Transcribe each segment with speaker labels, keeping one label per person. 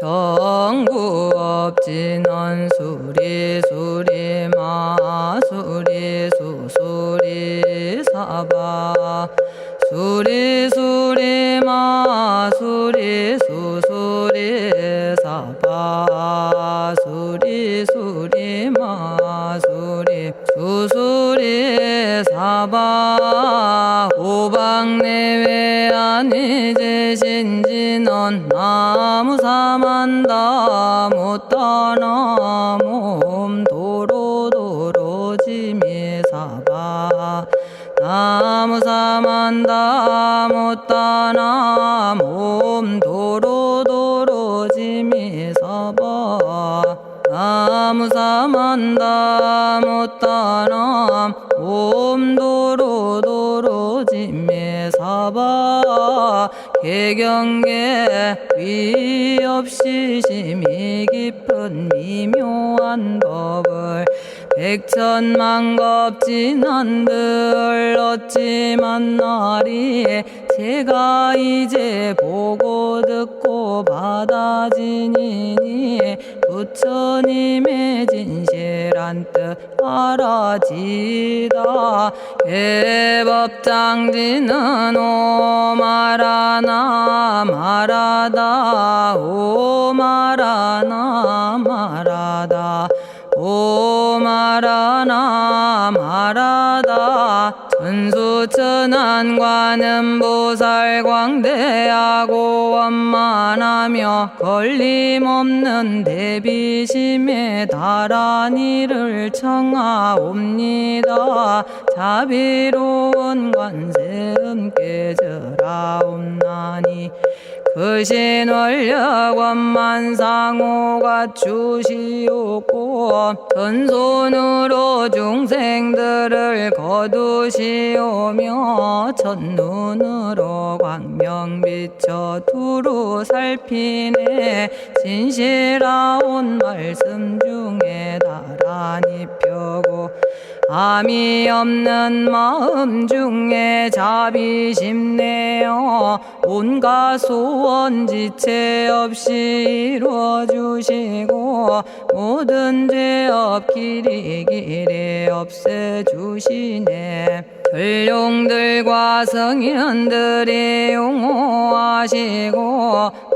Speaker 1: 정구업진원 수리 수리 마수리 수수리 사바 수리 수리 마수리 수수리 사바 수리 수리 마수리 수수리 사바 오방내외 안이제신진원 나무사만다 못다나 몸 도로도로지미사바 나무사만다 못다나 몸 도로도로지미사바 나무사만다 못다나 몸 도로도로지미사바 개경계 위없이 심히 깊은 미묘한 법을 백천만겁진한들 어찌 만나리 제가 이제 보고 듣고 받아지니니 부처님의 진실한 뜻 알아지다 대법장지는 오마라나 마라다 오마라나 마라다 오마라나 마라다 천수천안관음보살 광대하고 원만하며 걸림없는 대비심에 달한 이를 청하옵니다. 자비로운 관세음께 절하옵나니 그신 원력 원만상호가 주시옵고 전손으로 중생들을 거두시오며 첫눈으로 광명 비쳐 두루 살피네 진실하온 말씀 중에 나란히 펴고 암이 없는 마음 중에 자비심 내어 온갖 소원 지체 없이 이루어주시고 모든 죄업 길이 없애주시네. 전룡들과 성현들이 용호하시고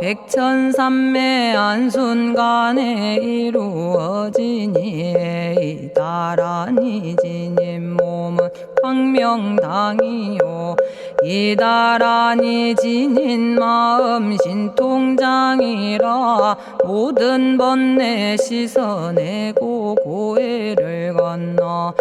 Speaker 1: 백천삼매 한순간에 이루어지니 이다라니 지님 몸은 광명당이요 이다라니 지닌 마음 신통장이라 모든 번뇌 씻어내고 고해를 건너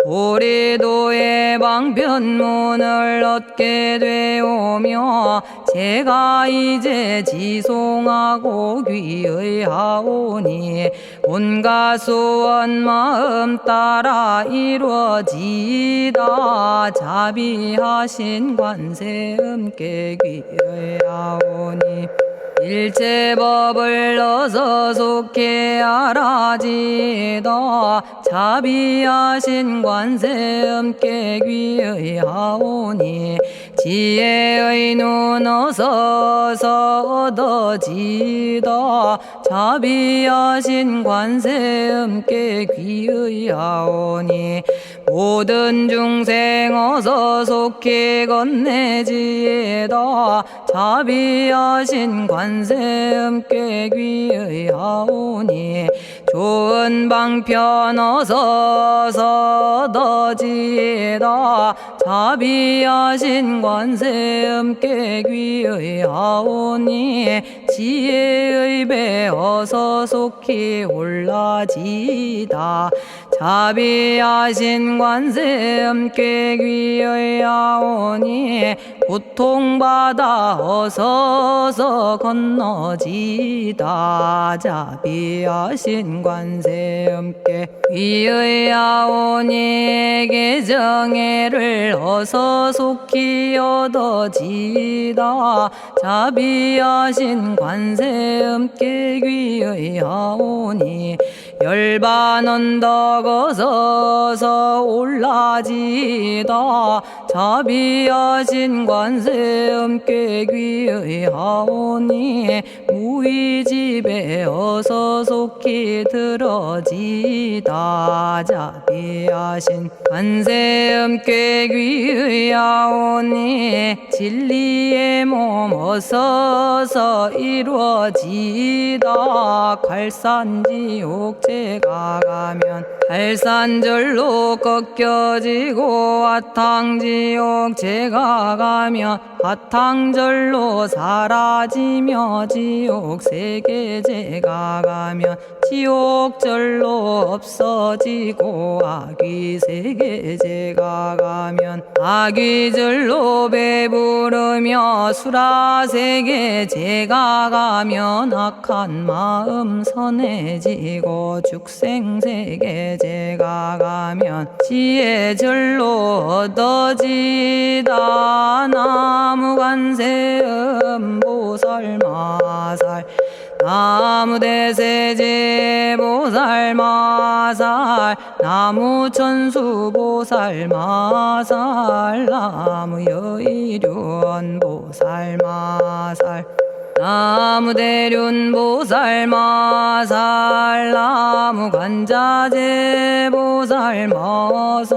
Speaker 1: 보리도의 방편문을 얻게 되오며 제가 이제 지송하고 귀의하오니 온갖 소원 마음 따라 이루어지다 자비하신 관세음께 귀의하오니 일체법을 어서 속히 알아지다 자비하신 관세음께 귀의하오니 지혜의 눈 어서 얻어지다 자비하신 관세음께 귀의하오니 모든 중생 어서 속히 건네지다 자비하신 관세음께 귀의하오니 좋은 방편 어서 얻어지다 자비하신 관세음께 귀의하오니 지혜의 배 어서 속히 올라지다 자비하신 관세음께 귀의하오니 고통받아 어서 건너지다 자비하신 관세음께 귀의하오니 개정애를 어서 속히 얻어지다 자비하신 관세음께 귀의하오니 열반 언덕 어서서 올라지다 자비하신 관세 음께 귀의하오니 무의집에 어서 속히 들어지다 자비하신 관세 음께 귀의하오니 진리의 몸 어서서 이루어지다 갈산지옥 제가 가면 갈산절로 꺾여지고 화탕지옥 제가 가면 화탕절로 사라지며 지옥 세계 제가 가면 지옥절로 없어지고 아귀 세계 제가 가면 아귀절로 배부르며 수라 세계 제가 가면 악한 마음 선해지고 죽생 세계 제가 가면 지혜절로 얻어지다 나무관세음 보살마살 나무대세제 보살마살 나무천수 보살마살 나무여의륜 보살마살 나무대륜 보살마살 나무관자재 보살마살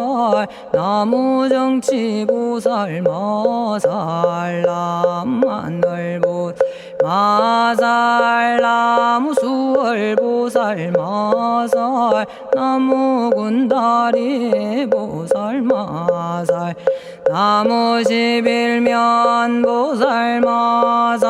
Speaker 1: 나무정치 보살마살 나무하늘 보살마살 나무수월 보살마살 나무군다리 보살마살 나무십일면 보살마살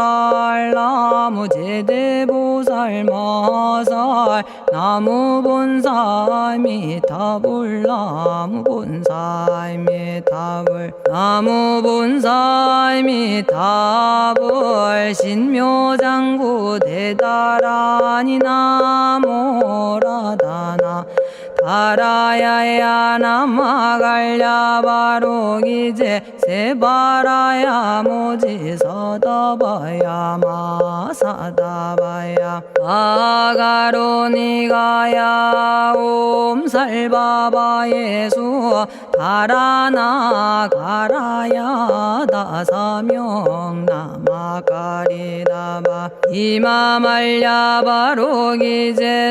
Speaker 1: 나무제대 보살마살 나무본사미타불 나무본사미타불 나무본사미타불 신묘장구 대다라니 나모라다나 다라야야 나마갈야바로기제 세바라야 모지서다바야 마사다바야 마가로니가야 옴살바바예수 다라나 가라야 다사명 나마가리다바 이마말야바로기제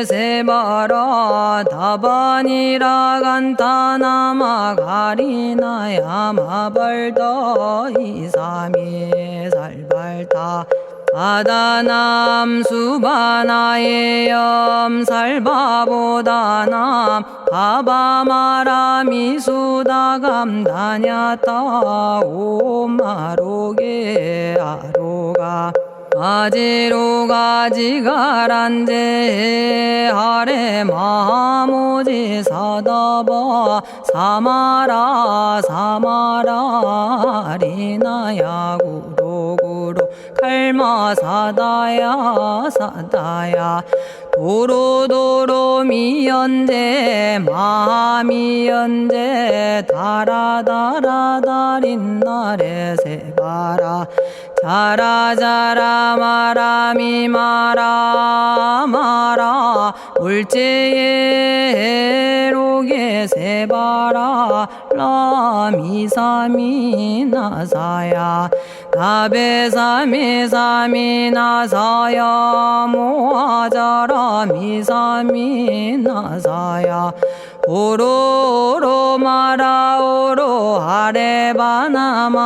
Speaker 1: 세바라 다바니라 간타나마 가리나야 마발더 이사미 살발타 바다남 수바나의 염살바보다남 바바마라미 수다감다냐타 오마로게 아로가 아지로가 지가란제 하레 마모지 사다바 사마라 사마라 리나야 구로구로 칼마 사다야 사다야 도로도로 미연제 마미연제 다라다라다린나레 세바라 자라자라 마라미 마라마라 울제에 로게 세바라 라미사미 나사야 나베사미사미 나사야 모아자라 미사미 나사야 오로로 마라오로 아레바나마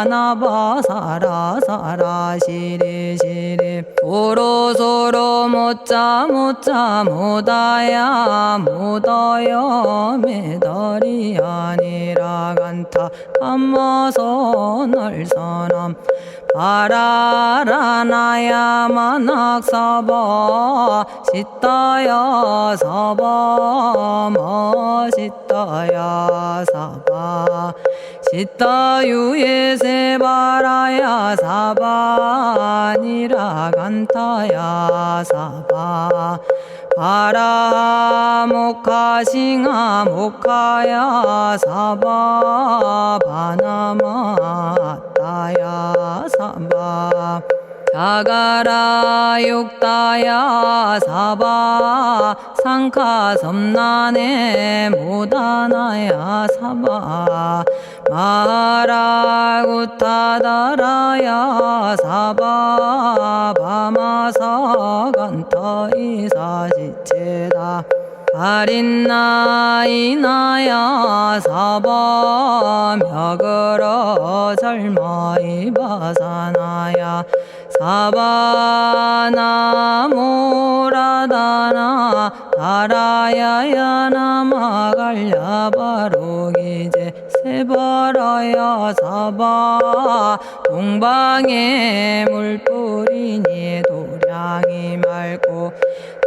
Speaker 1: 나바사라 사라 시리 시리 오로소로 못자 못자 못다야 못다여 메달이 아니라 간타 담마서 날선함 바라라나야 만학사바 시타야 사바 마시타야 사바 시타유예 세바라야 사바니라 간타야 사바 바라 모카싱아 모카야 사바 바나마 따야 사바 자가라 육다야 사바 상카 섬난에 모다나야 사바 마라구타다라야 사바 바마사간타 이사지체다 아린나이나야 사바 며그러 절마이바사나야 사바나모라다나 다라야야 나마갈야바로기제 세바라야 사바 동방에 물뿌리니 도량이 맑고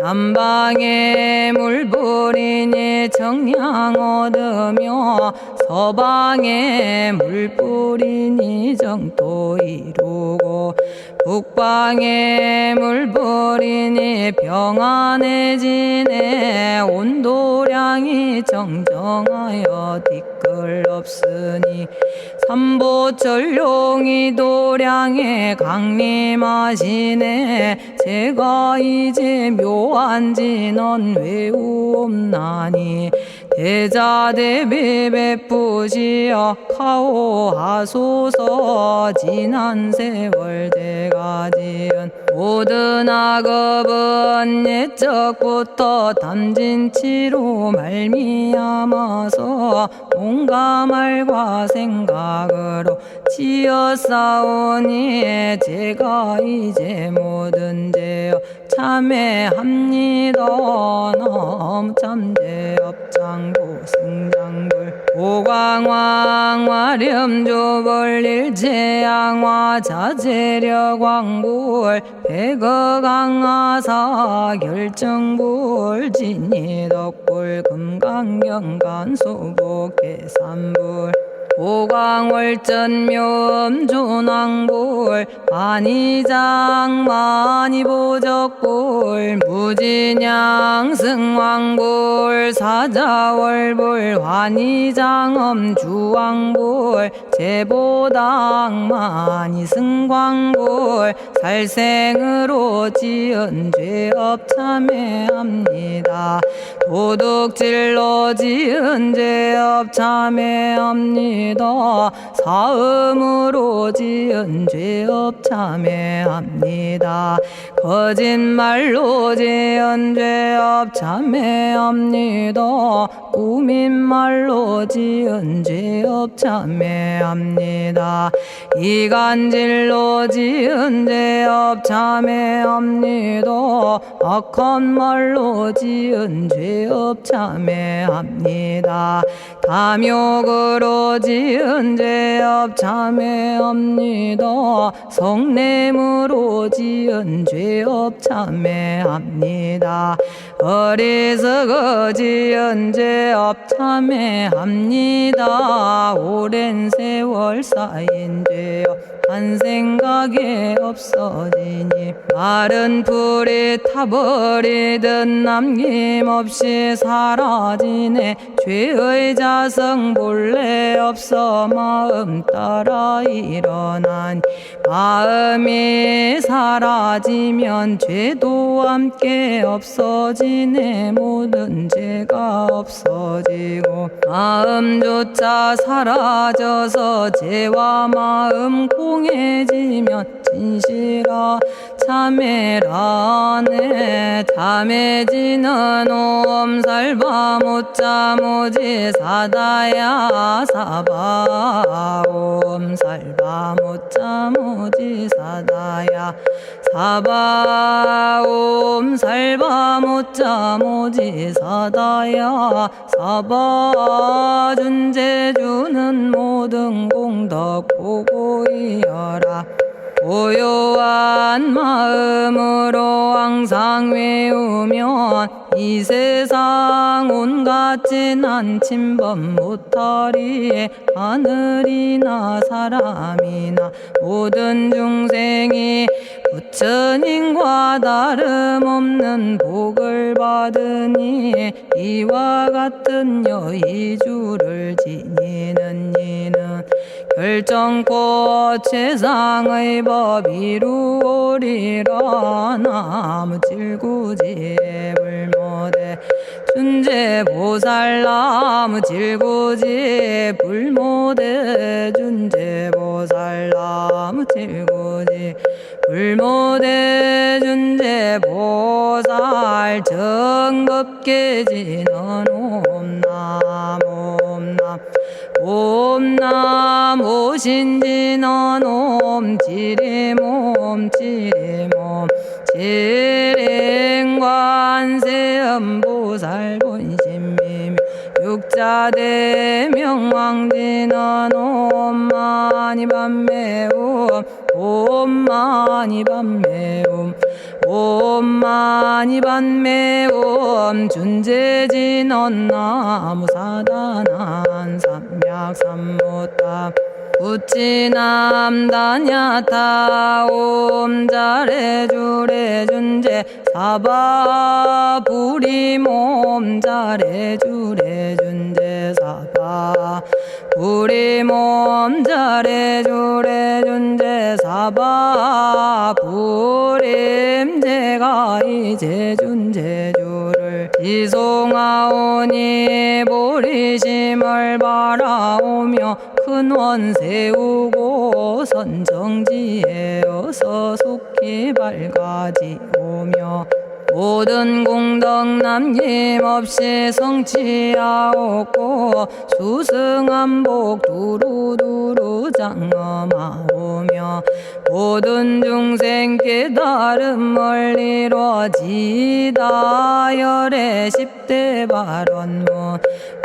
Speaker 1: 남방에 물뿌리니 정량 얻으며 서방에 물뿌리니 정토 이루고 북방에 물뿌리니 평안해지네 온도량이 정정하여 뒤끌 없으니 삼보철룡이 도량에 강림하시네 제가 이제 묘한 진언 외우옵나니 대자대비 베푸시어 카오하소서 지난 세월 제가 지은 모든 악업은 옛적부터 탐진치로 말미암아서 온갖 말과 생각으로 지었사오니 제가 이제 모든 죄여 참회합니다. 넘참제업장고 승장불 오광왕 화렴조벌 일제양화 자재력왕불 백어강하사 결정불 진이덕불 금강경간 소복계산불 오광월전묘음존왕불 만이장 만이보적불 무진양승왕불 사자월불 환희장엄주왕불 제보당 만이승광불 살생으로 지은 죄업 참회합니다. 도둑질로 지은 죄업 참회합니다. 사음으로 지은 죄업 참회합니다. 거짓말로 지은 죄업 참회합니다. 꾸민말로 지은 죄업 참회합니다. 이간질로 지은 죄업 참회합니다. 악한 말로 지은 죄업 참회합니다. 탐욕으로 지은 죄업 참회합니다. 성냄으로 지은 죄업 참회합니다. 어리석어 지은 죄업 참회합니다. 오랜 세월 쌓인 죄업 한 생각에 없어지니 마른 풀이 타버리듯 남김없이 사라지네. 죄의 자성 본래 없어 마음 따라 일어나니 마음이 사라지면 죄도 함께 없어지네. 모든 죄가 없어지고 마음조차 사라져서 죄와 마음 공해지면 진실아 참회라네. 참해지는 옴살바 못자 모지 사다야 사바 옴살바 못자 모지 사다야 사바 옴살바 못자 모지 사다야 사바 준제주는 모든 공덕 보고이여라. 고요한 마음으로 항상 외우면 이 세상 온갖 진한 침범 못하리. 하늘이나 사람이나 모든 중생이 부처님과 다름없는 복을 받으니 이와 같은 여의주를 지니는 이는 결정코 최상의 법 이루오리라. 나무 질구지 불모대 준재보살. 나무 질구지 불모대 준재보살. 나무 질구지 불모대 준재보살. 정법계지는 옴남 옴남 옴남 오신지는 옴 지리몸 지리몸 지랭관세음보살 본심미묘 육자대명왕지는 옴마니밤매옴 옴마니밤매옴 옴마니밤매옴 준재진언 나무사단한 삼약삼무타 우치남다냐타 옴자레주레 준재 사바부리몸 자레주레 준재 사바 부리몸 자레주레 준재 사바 부림. 제가 이제 준재주를 지송하오니 보리심을 바라오며 큰 원 세우고 선정지에 어서 속히 밝아지오며 모든 공덕 남김없이 성취하옵고 수승한복 두루두루 장엄하오며 모든 중생 깨달음을 이루어지다. 열의 10대 발언문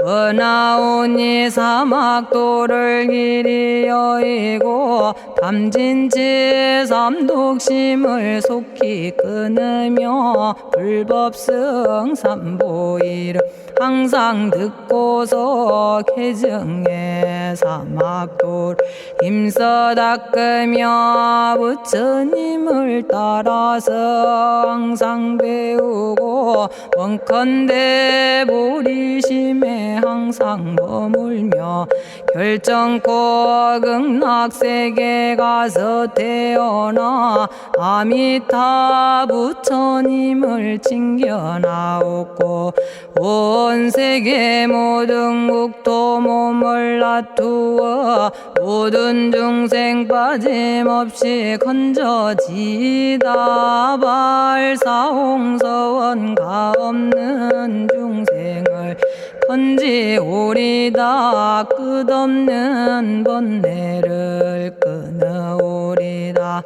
Speaker 1: 은하오니 사막도를 길이 여의고 탐진치 삼독심을 속히 끊으며 불법승 삼보이를 항상 듣고서 개정의 사막도를 힘써 닦으며 부처님을 따라서 항상 배우고 원컨대 보리심에 항상 머물며 결정코 극락세계 가서 태어나 아미타 부처님을 징견하옵고 온 세계 모든 국토 몸을 놔두어 모든 중생 빠짐없이 건져지다. 발사홍서원 가없는 중생을 건지오리다. 끝없는 번뇌를 끊어오리다.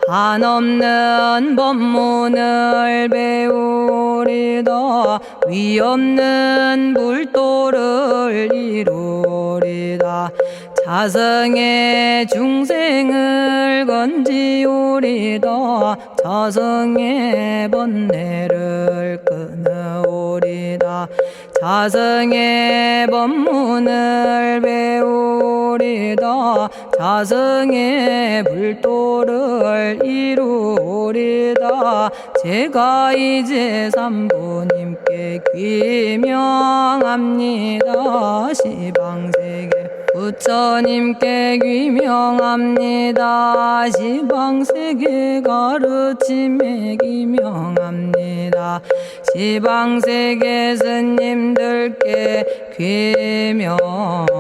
Speaker 1: 한없는 법문을 배우리다. 위없는 불도를 이루리다. 자성의 중생을 건지오리다. 자성의 번뇌를 끊어오리다. 자성의 법문을 배우리다. 자성의 불도를 이루리다. 제가 이제 삼부님께 귀명합니다. 시방세계 부처님께 귀명합니다. 시방세계 가르침에 귀명합니다. 시방세계 스님들께 귀명합니다.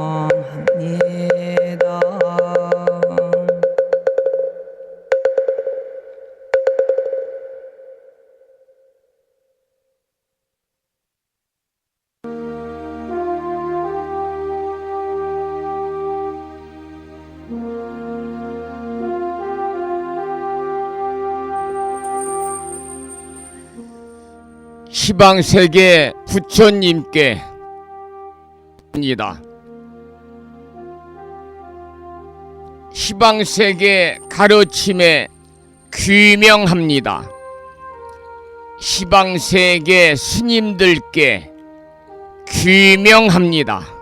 Speaker 2: 시방세계 부처님께 합니다. 시방세계 가르침에 귀명합니다. 시방세계 스님들께 귀명합니다.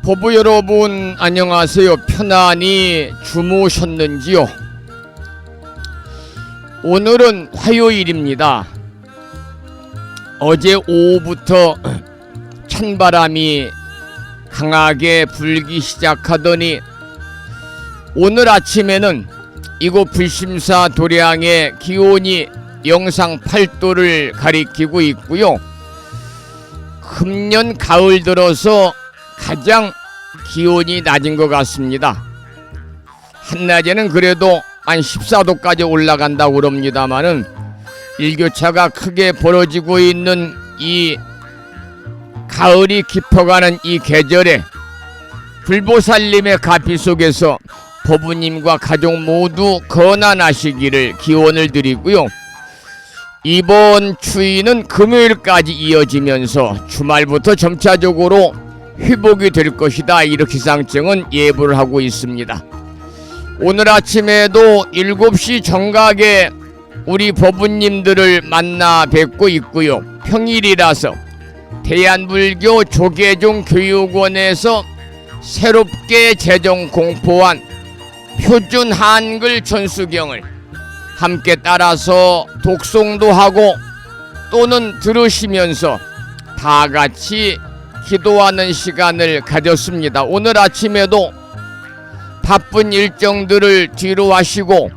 Speaker 2: 보부 여러분 안녕하세요. 편안히 주무셨는지요? 오늘은 화요일입니다. 어제 오후부터 찬바람이 강하게 불기 시작하더니 오늘 아침에는 이곳 불심사 도량의 기온이 영상 8도를 가리키고 있고요. 금년 가을 들어서 가장 기온이 낮은 것 같습니다. 한낮에는 그래도 한 14도까지 올라간다고 그럽니다마는 일교차가 크게 벌어지고 있는 이 가을이 깊어가는 이 계절에 불보살님의 가피 속에서 법부님과 가족 모두 건안하시기를 기원을 드리고요. 이번 추위는 금요일까지 이어지면서 주말부터 점차적으로 회복이 될 것이다, 이렇게 기상청은 예보를 하고 있습니다. 오늘 아침에도 7시 정각에 우리 법부님들을 만나 뵙고 있고요. 평일이라서 대한불교 조계종 교육원에서 새롭게 제정 공포한 표준 한글 전수경을 함께 따라서 독송도 하고 또는 들으시면서 다 같이 기도하는 시간을 가졌습니다. 오늘 아침에도 바쁜 일정들을 뒤로 하시고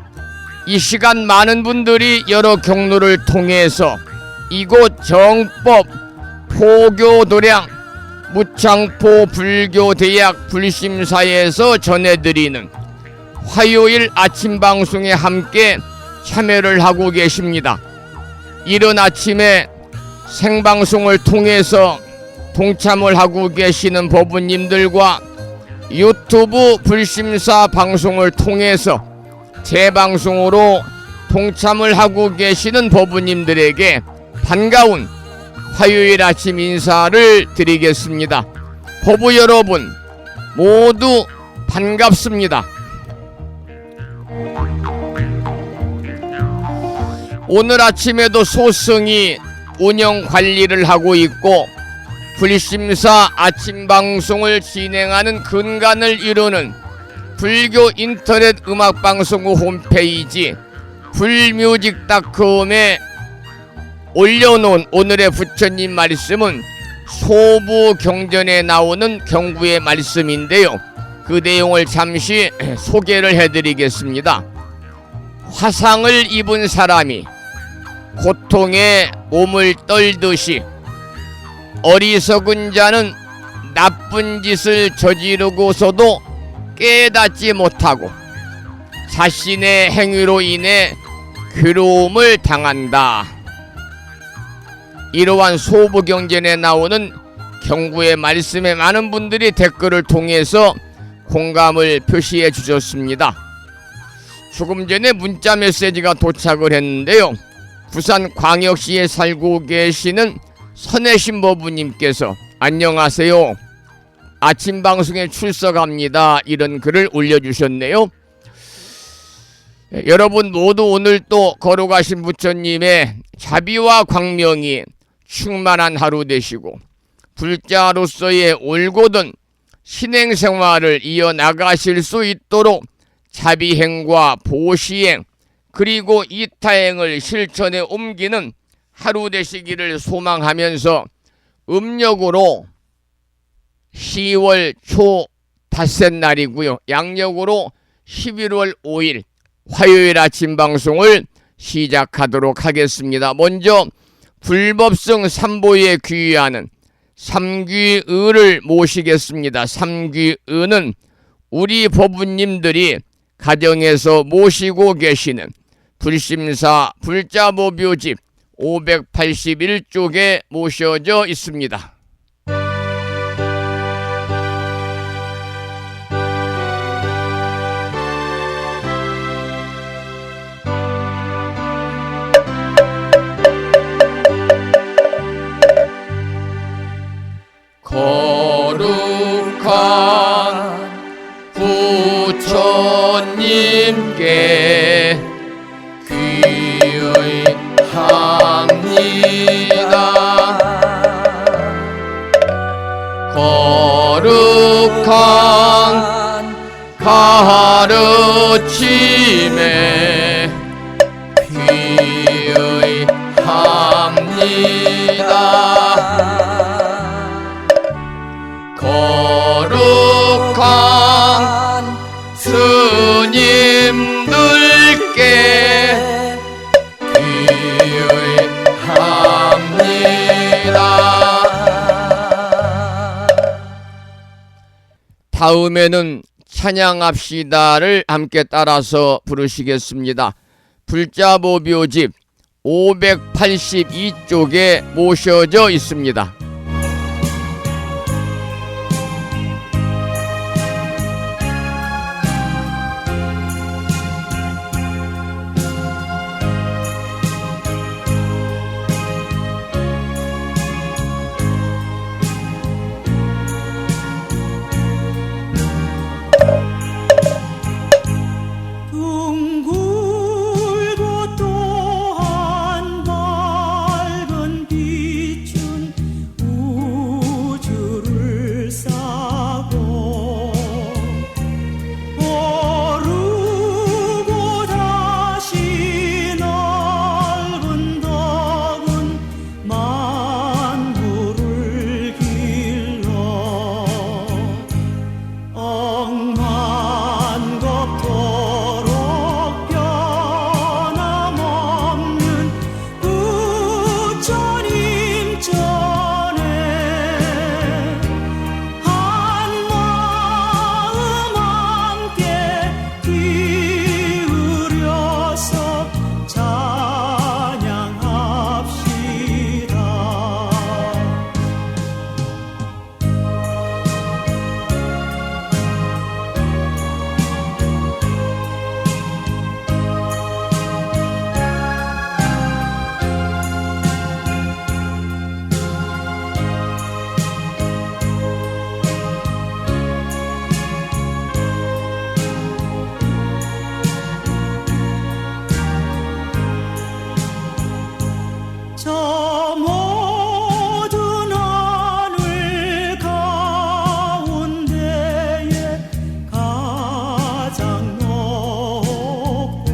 Speaker 2: 이 시간 많은 분들이 여러 경로를 통해서 이곳 정법 포교도량 무창포 불교대학 불심사에서 전해드리는 화요일 아침 방송에 함께 참여를 하고 계십니다. 이른 아침에 생방송을 통해서 동참을 하고 계시는 법부님들과 유튜브 불심사 방송을 통해서 재방송으로 동참을 하고 계시는 법부님들에게 반가운 화요일 아침 인사를 드리겠습니다. 법부 여러분 모두 반갑습니다. 오늘 아침에도 소승이 운영 관리를 하고 있고 불심사 아침 방송을 진행하는 근간을 이루는 불교 인터넷 음악방송국 홈페이지 불뮤직닷컴에 올려놓은 오늘의 부처님 말씀은 소부경전에 나오는 경구의 말씀인데요. 그 내용을 잠시 소개를 해드리겠습니다. 화상을 입은 사람이 고통에 몸을 떨듯이 어리석은 자는 나쁜 짓을 저지르고서도 깨닫지 못하고 자신의 행위로 인해 괴로움을 당한다. 이러한 소부경전에 나오는 경구의 말씀에 많은 분들이 댓글을 통해서 공감을 표시해 주셨습니다. 조금 전에 문자 메시지가 도착을 했는데요. 부산 광역시에 살고 계시는 선혜신 법부님께서 안녕하세요. 아침 방송에 출석합니다. 이런 글을 올려주셨네요. 여러분 모두 오늘 또 걸어가신 부처님의 자비와 광명이 충만한 하루 되시고 불자로서의 올곧은 신행생활을 이어나가실 수 있도록 자비행과 보시행 그리고 이타행을 실천에 옮기는 하루 되시기를 소망하면서 음력으로 10월 초 닷새 날이고요. 양력으로 11월 5일 화요일 아침 방송을 시작하도록 하겠습니다. 먼저 불법성 삼보에 귀의하는 삼귀의를 모시겠습니다. 삼귀의는 우리 법부님들이 가정에서 모시고 계시는 불심사 불자보묘집 581쪽에 모셔져 있습니다. 거룩한 부처님께 귀의합니다. 거룩 가르침에 귀의합니다. 거룩한 스님들께 귀의합니다. 다음에는 찬양합시다를 함께 따라서 부르시겠습니다. 불자보묘집 582쪽에 모셔져 있습니다.
Speaker 3: 둥글고 또한 밝은 빛은 우주를 싸고 오르고 다시 넓은 덕은 만물을 길러 억만겁도록 변함없는 부처님 전에 한마음 함께 기울여서 찬양합시다. 저 모든 하늘 가운데에 가장 높고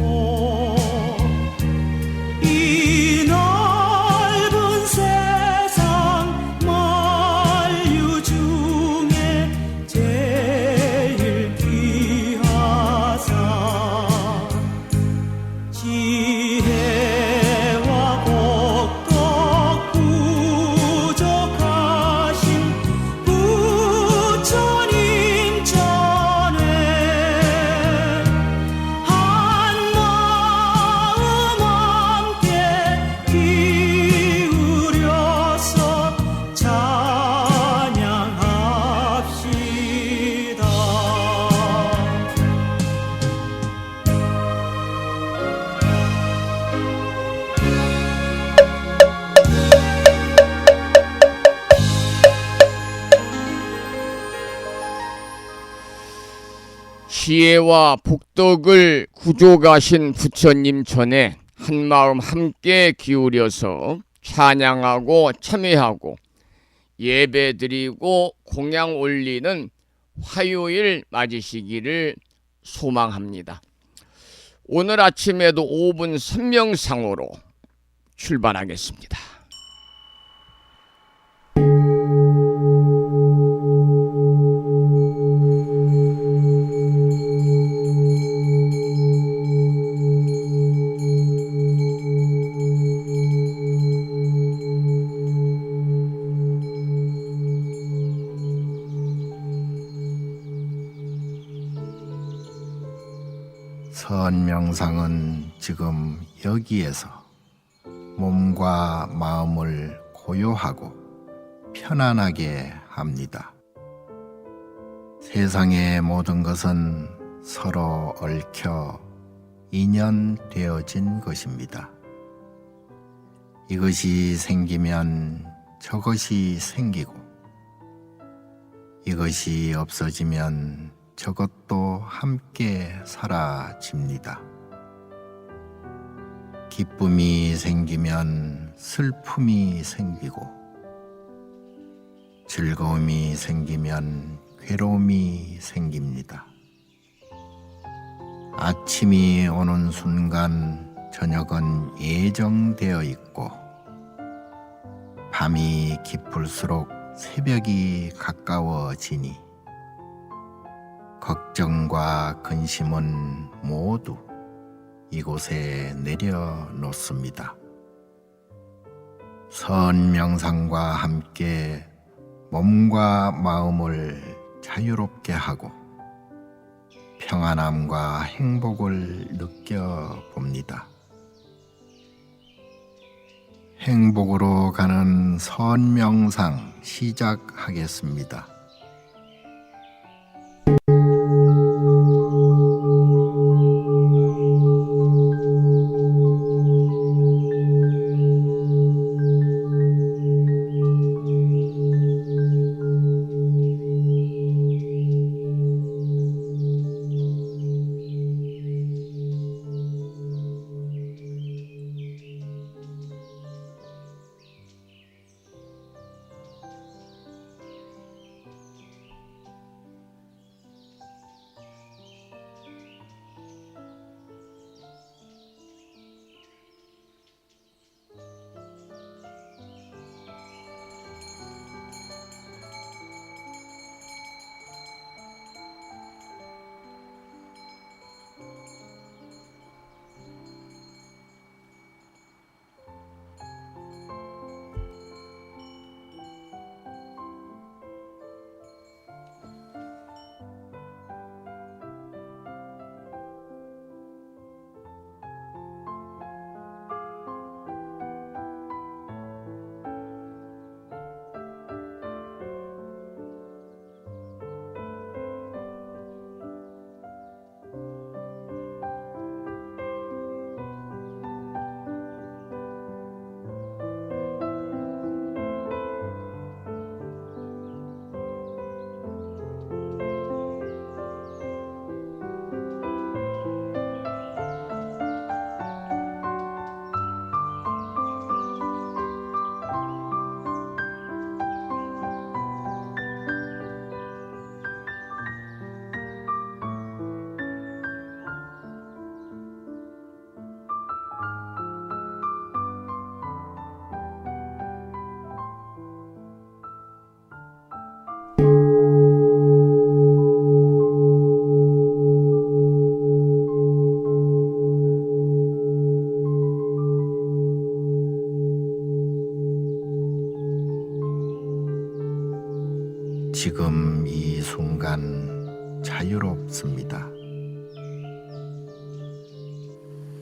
Speaker 3: 이 넓은 세상 만유 중에 제일 귀하사 지혜와 복덕 부족하신 부처님 전에 한마음 함께 기울여서 찬양합시다.
Speaker 2: 지혜와 복덕을 구족하신 부처님 전에 한마음 함께 기울여서 찬양하고 참회하고 예배드리고 공양 올리는 화요일 맞으시기를 소망합니다. 오늘 아침에도 5분 선명상으로 출발하겠습니다.
Speaker 4: 선명상은 지금 여기에서 몸과 마음을 고요하고 편안하게 합니다. 세상의 모든 것은 서로 얽혀 인연되어진 것입니다. 이것이 생기면 저것이 생기고, 이것이 없어지면 저것도 함께 사라집니다. 기쁨이 생기면 슬픔이 생기고, 즐거움이 생기면 괴로움이 생깁니다. 아침이 오는 순간 저녁은 예정되어 있고 밤이 깊을수록 새벽이 가까워지니 걱정과 근심은 모두 이곳에 내려놓습니다. 선명상과 함께 몸과 마음을 자유롭게 하고 평안함과 행복을 느껴봅니다. 행복으로 가는 선명상 시작하겠습니다. 지금 이 순간 자유롭습니다.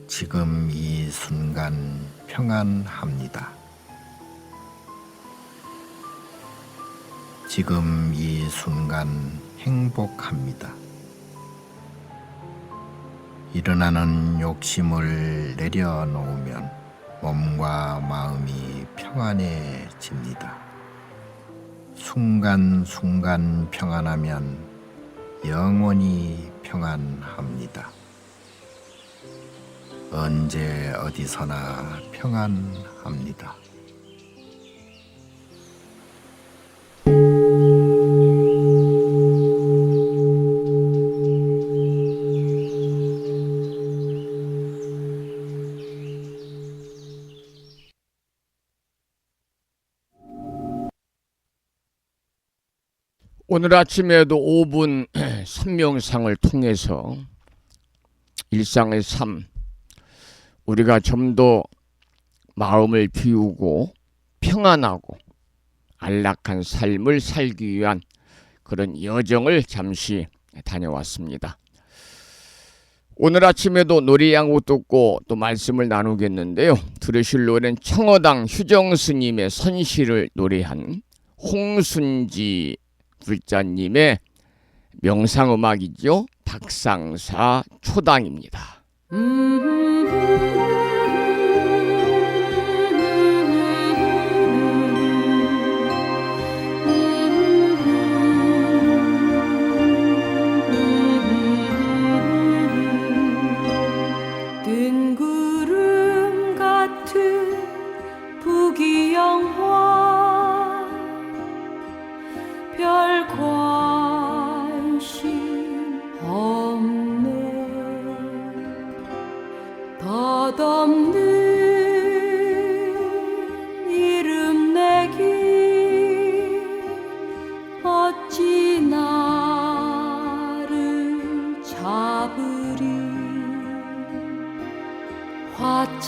Speaker 4: 지금 이 순간 평안합니다. 지금 이 순간 행복합니다. 일어나는 욕심을 내려놓으면 몸과 마음이 평안해집니다. 순간순간 평안하면 영원히 평안합니다. 언제 어디서나 평안합니다.
Speaker 2: 오늘 아침에도 5분 선명상을 통해서 일상의 삶, 우리가 좀 더 마음을 비우고 평안하고 안락한 삶을 살기 위한 그런 여정을 잠시 다녀왔습니다. 오늘 아침에도 노래 한 곡 듣고 또 말씀을 나누겠는데요. 들으실 노래는 청어당 휴정스님의 선시를 노래한 홍순지 불자님의 명상음악이죠. 닭상사 초당입니다.
Speaker 3: 뜬구름 같은 부귀영화 별과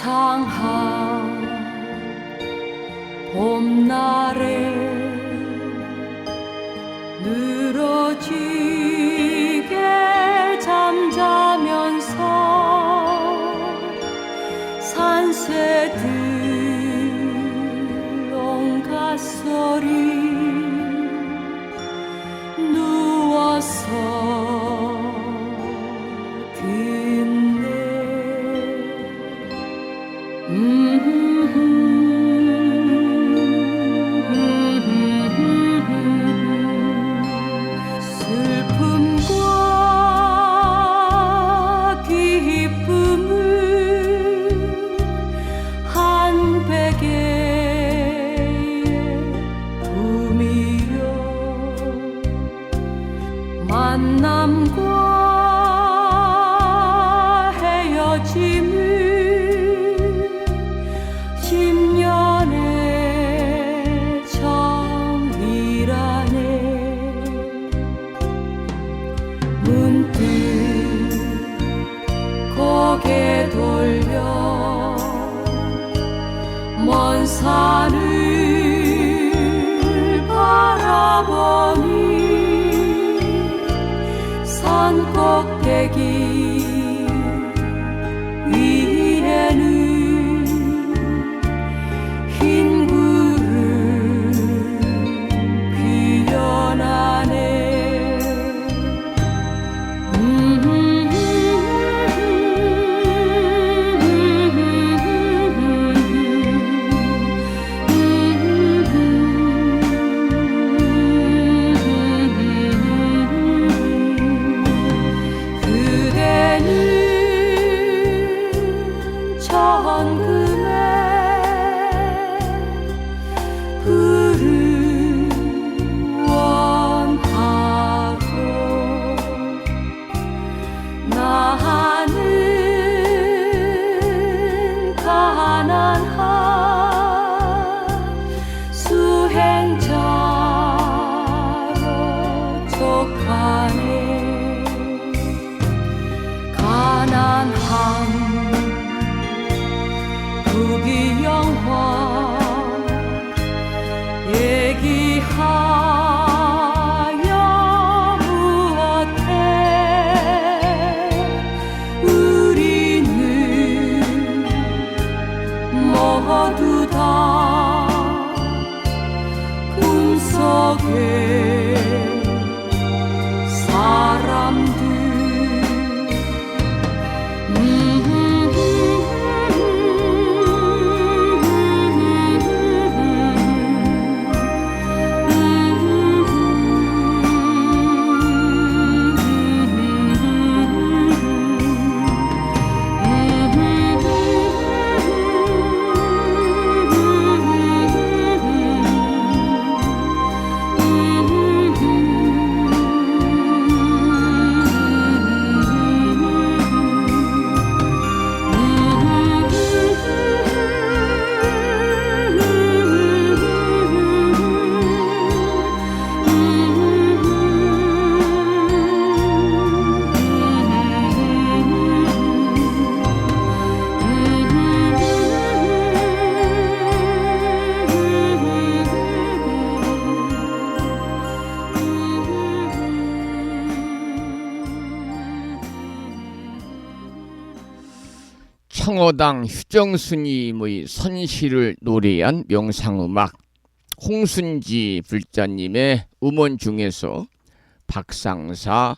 Speaker 3: 창한 봄날에 늘어지게 잠자면서 산새들 온갖 소리 누워서 듣네. 슬픔과 기쁨을 한 베개에 품이려 만남과 헤어짐을 10년의 정이라네. 문득 고개 돌려 먼 산을 바라보니 산 꼭대기 위에는 흰 구름 피어나네. 그대는 천금에 불을 원하고 나는 가난한 수행자로 족하네. 가난한 부귀영화 얘기하여 무엇해. 우리는 모두 다 꿈속의 사람들.
Speaker 2: 청어당 휴정스님의 선시를 노래한 명상음악, 홍순지 불자님의 음원 중에서 박상사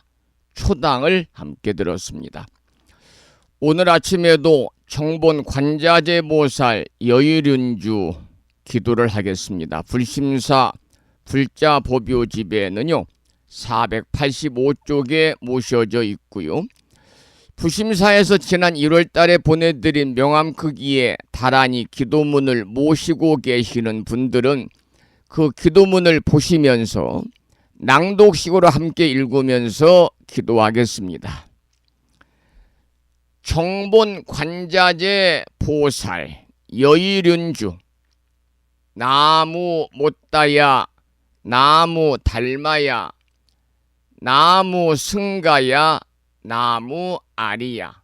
Speaker 2: 초당을 함께 들었습니다. 오늘 아침에도 정본 관자재 보살 여의륜주 기도를 하겠습니다. 불심사 불자 보묘집에는요 485쪽에 모셔져 있고요. 부심사에서 지난 1월 달에 보내드린 명함 크기의 다란이 기도문을 모시고 계시는 분들은 그 기도문을 보시면서 낭독식으로 함께 읽으면서 기도하겠습니다. 정본 관자재 보살 여의륜주 나무 못다야 나무 달마야 나무 승가야 나무 아리야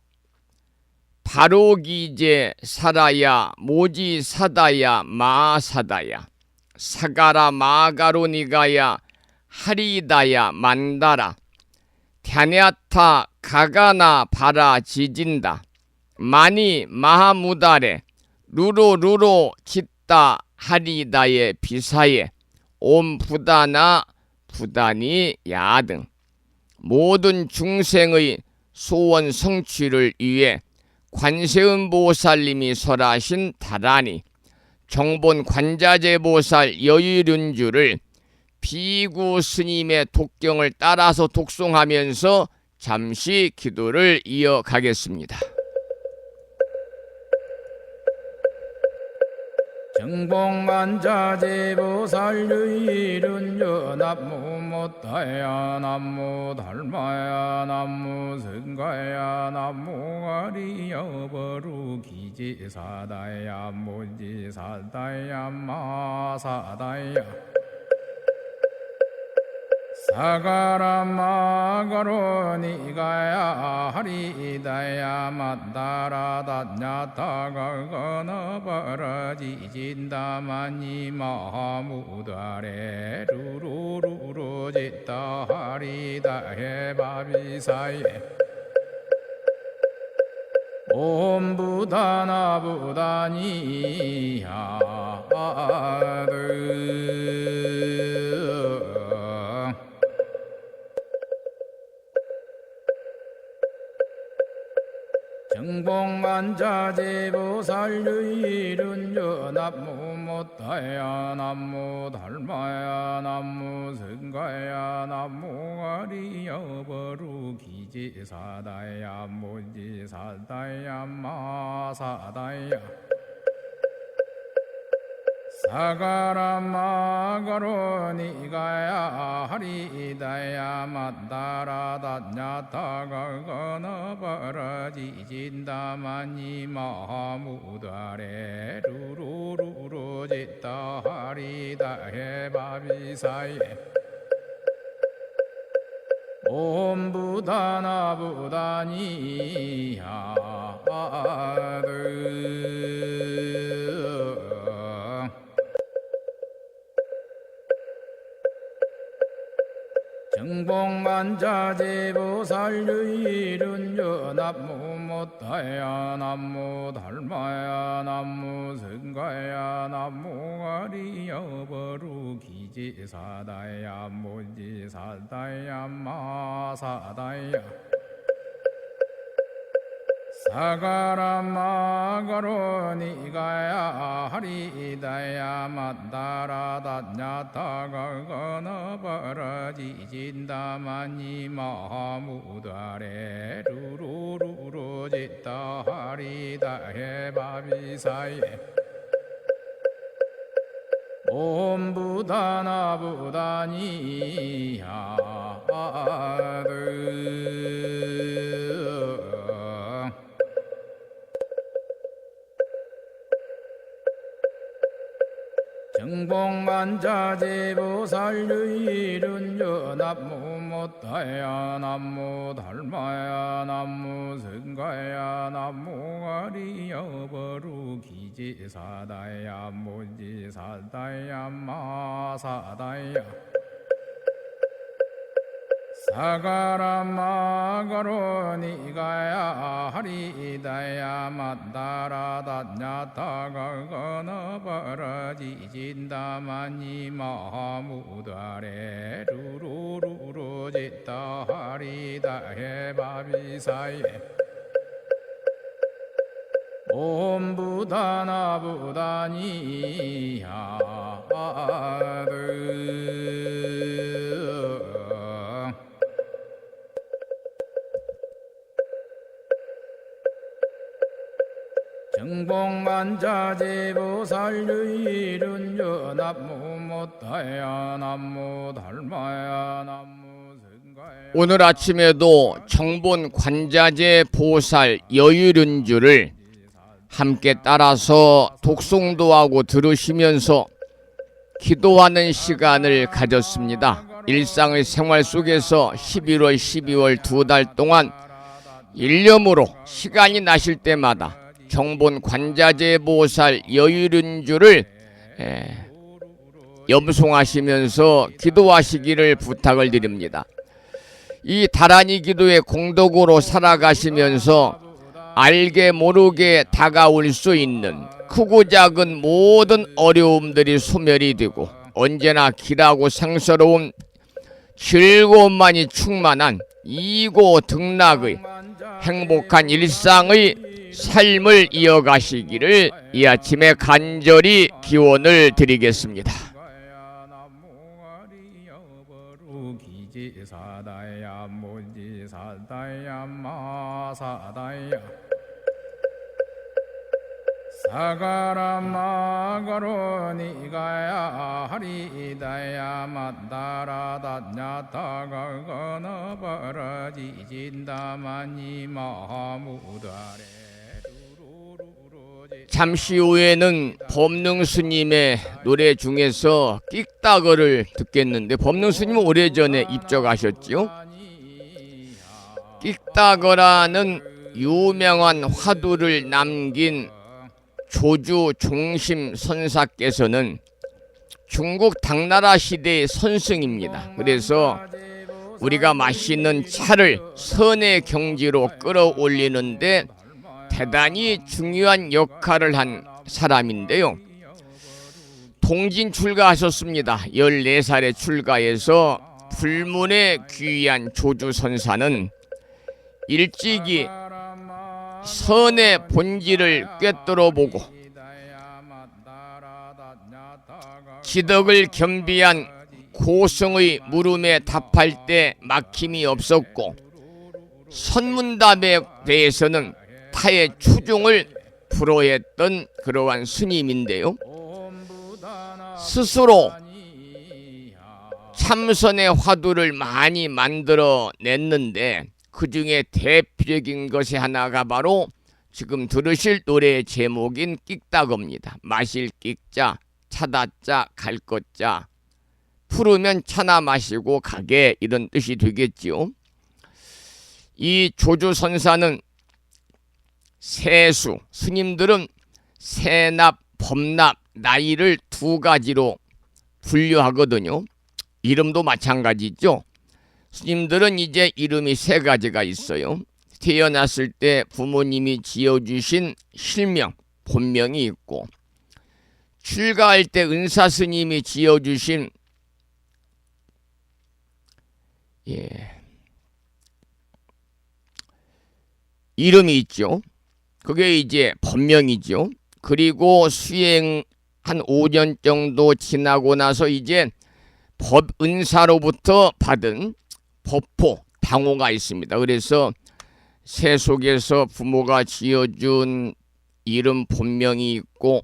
Speaker 2: 바로기제 사라야 모지사다야 마사다야 사가라 마가로니가야 하리다야 만다라 갸냐타 가가나 바라 지진다 마니 마하무다레 루로 짓다 하리다의 비사에 옴 부다나 부다니 야등 모든 중생의 소원 성취를 위해 관세음 보살님이 설하신 다라니 정본 관자재 보살 여유륜주를 비구 스님의 독경을 따라서 독송하면서 잠시 기도를 이어가겠습니다.
Speaker 5: 정봉만자제보살 유일은여 남무 못다야 남무 달마야 남무 성가야 남무 아리여 버루기지사다야 모지사다야 마사다야 사가라 마가로니가야 하리다야 만다라 다냐타가가나 바라지진다마니 마하무다레 루루루루 짓다 하리다 해바비사예 옴부다나 부다니야 정봉만자제보살 유일은여 남무 못다야 남무 달마야 남무 성가야 남무 아리여 버루기지사다야 모지사다야 마사다야 사가라 마가로니가야 하리다야 만다라 다냐타가가나 바라지진다마니 마하무다레 루루루루 짓다 하리다 해바비사예 옴부다나 부다니야 정봉만자제보살 유일은여 남무 못다야 남무 달마야 남무 성가야 남무 아리여 버루기지사다야 모지사다야 마사다야 사가라 마가로니가야 하리다야 만다라 다냐타가가나 바라지진다마니 마하무다레 루루루루 짓다 하리다 해바비사예 옴부다나 부다니야 정봉만자제보살 유일은여 남무 못다야 남무 달마야 남무 성가야 남무 아리여 버루기지사다야 모지사다야 마사다야 사가라 마가로니가야 하리다야 만다라 다냐타가가나 바라지진다마니 마하무다레 루루루루 짓다 하리다 해바비사예 옴부다나 부다니야 정봉만자제보살 유일은여 남무 못다야 남무 달마야 남무 성가야
Speaker 2: 오늘 아침에도 정본 관자재 보살 여유륜주를 함께 따라서 독송도 하고 들으시면서 기도하는 시간을 가졌습니다. 일상의 생활 속에서 11월, 12월 2달 동안 일념으로 시간이 나실 때마다 정본 관자재 보살 여유륜주를 염송하시면서 기도하시기를 부탁을 드립니다. 이 다란이 기도의 공덕으로 살아가시면서 알게 모르게 다가올 수 있는 크고 작은 모든 어려움들이 소멸이 되고 언제나 길하고 생사로운 즐거움만이 충만한 이고 등락의 행복한 일상의 삶을 이어가시기를 이 아침에 간절히 기원을 드리겠습니다.
Speaker 5: 사다야 모지 사다야 마사다야 사가라마가로니가야 하리다야 만다라다냐타가거나바라지진다마니 마하무다레.
Speaker 2: 잠시 후에는 법능스님의 노래 중에서 끽다거를 듣겠는데, 법능스님은 오래전에 입적하셨지요. 끽다거라는 유명한 화두를 남긴 조주 종심 선사께서는 중국 당나라 시대의 선승입니다. 그래서 우리가 마시는 차를 선의 경지로 끌어올리는데 대단히 중요한 역할을 한 사람인데요. 동진 출가하셨습니다. 14살에 출가해서 불문에 귀한 조주선사는 일찍이 선의 본질을 꿰뚫어보고 지덕을 겸비한 고성의 물음에 답할 때 막힘이 없었고 선문답에 대해서는 타의 추종을 불허했던 그러한 스님인데요. 스스로 참선의 화두를 많이 만들어냈는데 그 중에 대표적인 것이 하나가 바로 지금 들으실 노래의 제목인 끽다거입니다. 마실 끽자, 차다자, 갈 것자, 풀으면 차나 마시고 가게, 이런 뜻이 되겠지요. 이 조주선사는 세수, 스님들은 세납, 법납, 나이를 두 가지로 분류하거든요. 이름도 마찬가지죠. 스님들은 이제 이름이 세 가지가 있어요. 태어났을 때 부모님이 지어주신 실명, 본명이 있고, 출가할 때 은사스님이 지어주신 이름이 있죠. 그게 이제 본명이죠. 그리고 수행 한 5년 정도 지나고 나서 이제 법은사로부터 받은 법포, 당호가 있습니다. 그래서 새 속에서 부모가 지어준 이름 본명이 있고,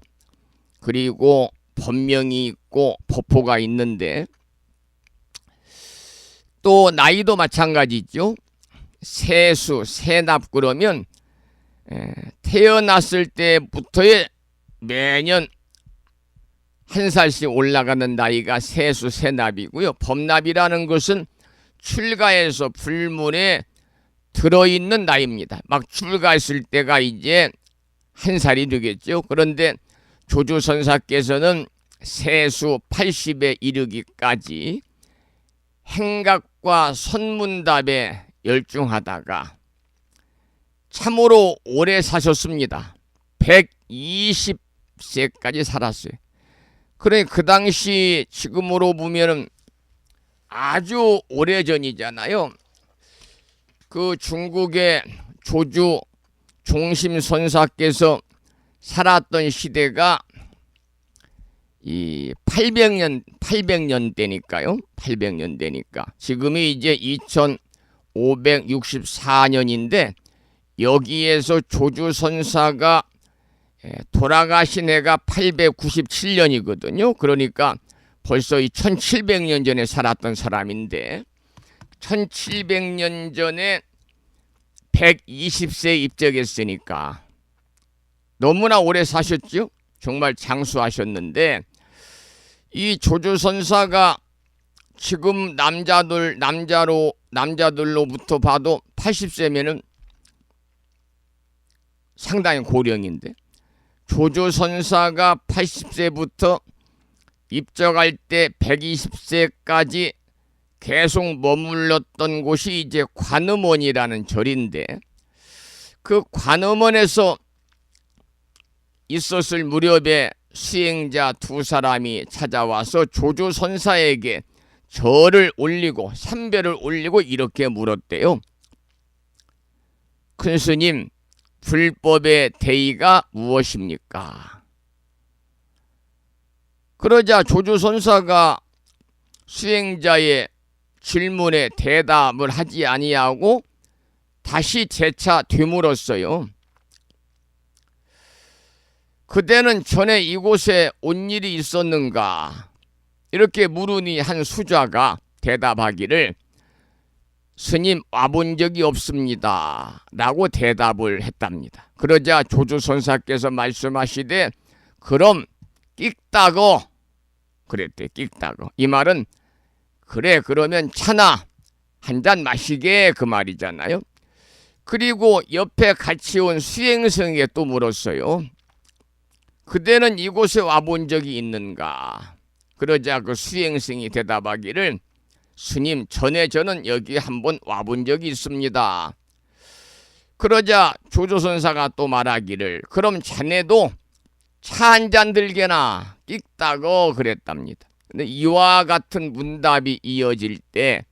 Speaker 2: 그리고 본명이 있고 법포가 있는데, 또 나이도 마찬가지죠. 세수, 세납 그러면 태어났을 때부터의 매년 한 살씩 올라가는 나이가 세수, 세납이고요. 법납이라는 것은 출가해서 불문에 들어있는 나이입니다. 막 출가했을 때가 이제 한 살이 되겠죠. 그런데 조주선사께서는 세수 80에 이르기까지 행각과 선문답에 열중하다가 참으로 오래 사셨습니다. 120세까지 살았어요. 그래, 그 당시 지금으로 보면은 아주 오래전이잖아요. 그 중국의 조주 종심 선사께서 살았던 시대가 이 800년대니까요. 800년대니까. 지금이 이제 2564년인데 여기에서 조주 선사가 돌아가신 해가 897년이거든요. 그러니까 벌써 이 1700년 전에 살았던 사람인데 1700년 전에 120세 입적했으니까 너무나 오래 사셨죠. 정말 장수하셨는데 이 조주선사가 지금 남자들로부터 봐도 80세면은 상당히 고령인데 조조선사가 80세부터 입적할 때 120세까지 계속 머물렀던 곳이 이제 관음원이라는 절인데 그 관음원에서 있었을 무렵에 수행자 두 사람이 찾아와서 조조선사에게 절을 올리고 삼배를 올리고 이렇게 물었대요. 큰 스님, 불법의 대의가 무엇입니까? 그러자 조조선사가 수행자의 질문에 대답을 하지 아니하고 다시 재차 되물었어요. 그대는 전에 이곳에 온 일이 있었는가? 이렇게 물으니 한 수자가 대답하기를 스님 와본 적이 없습니다 라고 대답을 했답니다. 그러자 조조선사께서 말씀하시되 그럼 끽다거 그랬대. 끽다거. 이 말은 그래 그러면 차나 한 잔 마시게 그 말이잖아요. 그리고 옆에 같이 온 수행성에게 또 물었어요. 그대는 이곳에 와본 적이 있는가? 그러자 그 수행성이 대답하기를 스님 전에 저는 여기 한번 와본 적이 있습니다. 그러자 조조선사가 또 말하기를 그럼 자네도 차 한 잔 들게나 끽다거 그랬답니다. 근데 이와 같은 문답이 이어질 때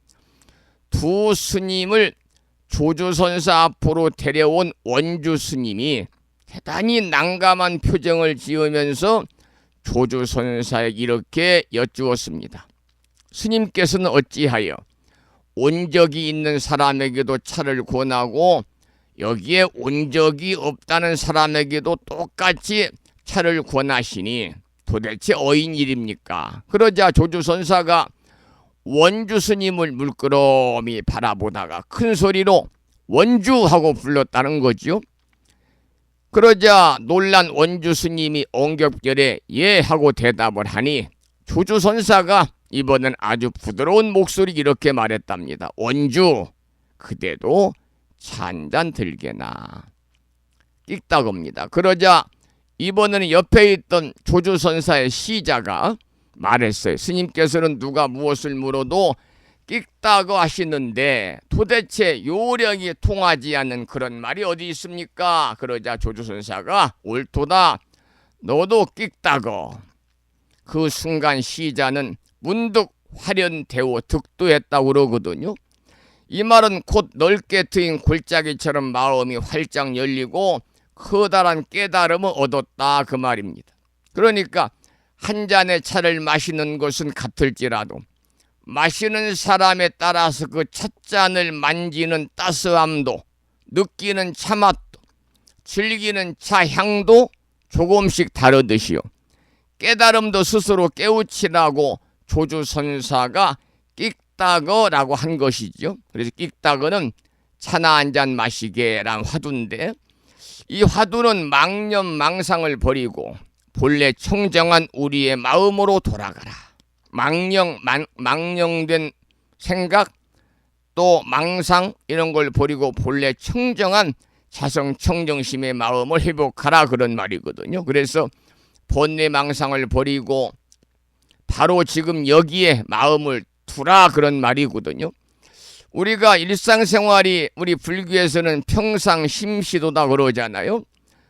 Speaker 2: 두 스님을 조조선사 앞으로 데려온 원주 스님이 대단히 난감한 표정을 지으면서 조조선사에게 이렇게 여쭈었습니다. 스님께서는 어찌하여 온 적이 있는 사람에게도 차를 권하고 여기에 온 적이 없다는 사람에게도 똑같이 차를 권하시니 도대체 어인 일입니까? 그러자 조조선사가 원주 스님을 물끄러미 바라보다가 큰 소리로 원주하고 불렀다는 거죠. 그러자 놀란 원주 스님이 엉겹결에 예 하고 대답을 하니 조조선사가 이번엔 아주 부드러운 목소리 이렇게 말했답니다. 원주 그대도 차 한 잔 들게나 끽다겁니다. 그러자 이번에는 옆에 있던 조조선사의 시자가 말했어요. 스님께서는 누가 무엇을 물어도 끽다거 하시는데 도대체 요령이 통하지 않는 그런 말이 어디 있습니까? 그러자 조조선사가 옳도다 너도 끽다거. 그 순간 시자는 문득 화련되어 득도했다고 그러거든요. 이 말은 곧 넓게 트인 골짜기처럼 마음이 활짝 열리고 커다란 깨달음을 얻었다 그 말입니다. 그러니까 한 잔의 차를 마시는 것은 같을지라도 마시는 사람에 따라서 그 찻잔을 만지는 따스함도 느끼는 차맛도 즐기는 차향도 조금씩 다르듯이요. 깨달음도 스스로 깨우치라고 조조선사가 끽다거라고 한 것이죠. 그래서 끽다거는 차나 한 잔 마시게란 화두인데 이 화두는 망념 망상을 버리고 본래 청정한 우리의 마음으로 돌아가라. 망령된 생각 또 망상 이런 걸 버리고 본래 청정한 자성 청정심의 마음을 회복하라 그런 말이거든요. 그래서 본래 망상을 버리고 바로 지금 여기에 마음을 두라 그런 말이거든요. 우리가 일상생활이 우리 불교에서는 평상심시도다 그러잖아요.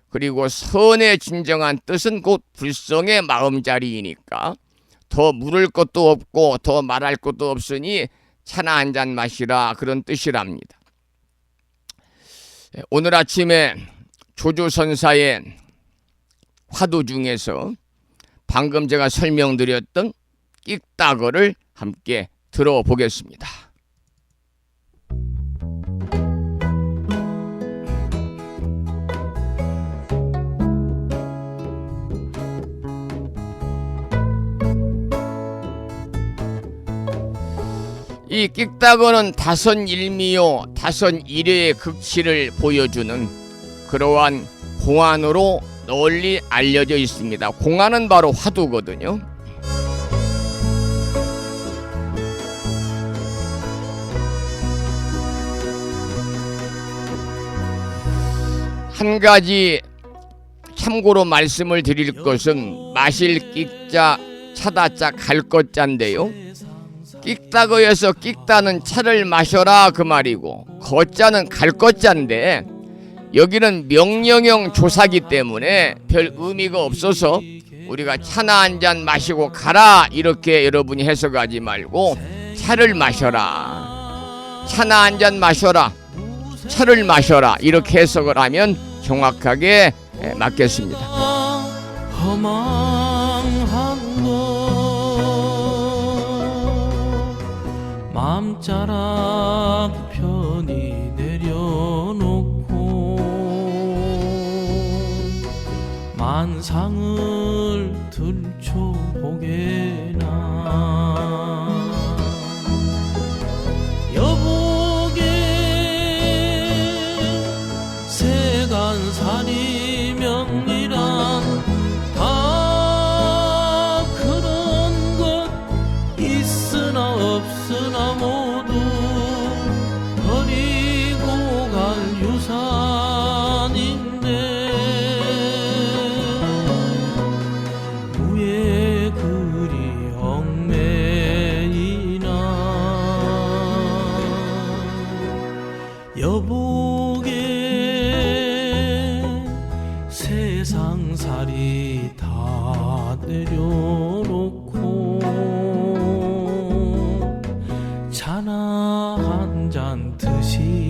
Speaker 2: 그리고 선의 진정한 뜻은 곧 불성의 마음자리이니까 더 물을 것도 없고 더 말할 것도 없으니 차나 한 잔 마시라 그런 뜻이랍니다. 오늘 아침에 조조선사의 화두 중에서 방금 제가 설명드렸던 끽다거를 함께 들어보겠습니다. 이 끽다거는 다선일미요 다선일회의 극치를 보여주는 그러한 공안으로 널리 알려져 있습니다. 공안은 바로 화두거든요. 한 가지 참고로 말씀을 드릴 것은 마실 끽자 차다자 갈 것자인데요. 끽다거여서 끽다는 차를 마셔라 그 말이고, 거자는 갈 것자인데 여기는 명령형 조사기 때문에 별 의미가 없어서 우리가 차나 한 잔 마시고 가라 이렇게 여러분이 해석하지 말고 차를 마셔라, 차나 한 잔 마셔라, 차를 마셔라 이렇게 해석을 하면 정확하게 맞겠습니다.
Speaker 6: 허망한 것 맘자락 편히 내려놓고 만상을 들춰보게나 여보게 세간살이 명이란 다 그런 것 있으나 없으나 모두 버리고 갈 유산인데 무에 그리 얽매이나 여보게 세상살이 다 내려놓고 차나 한 잔 드시게나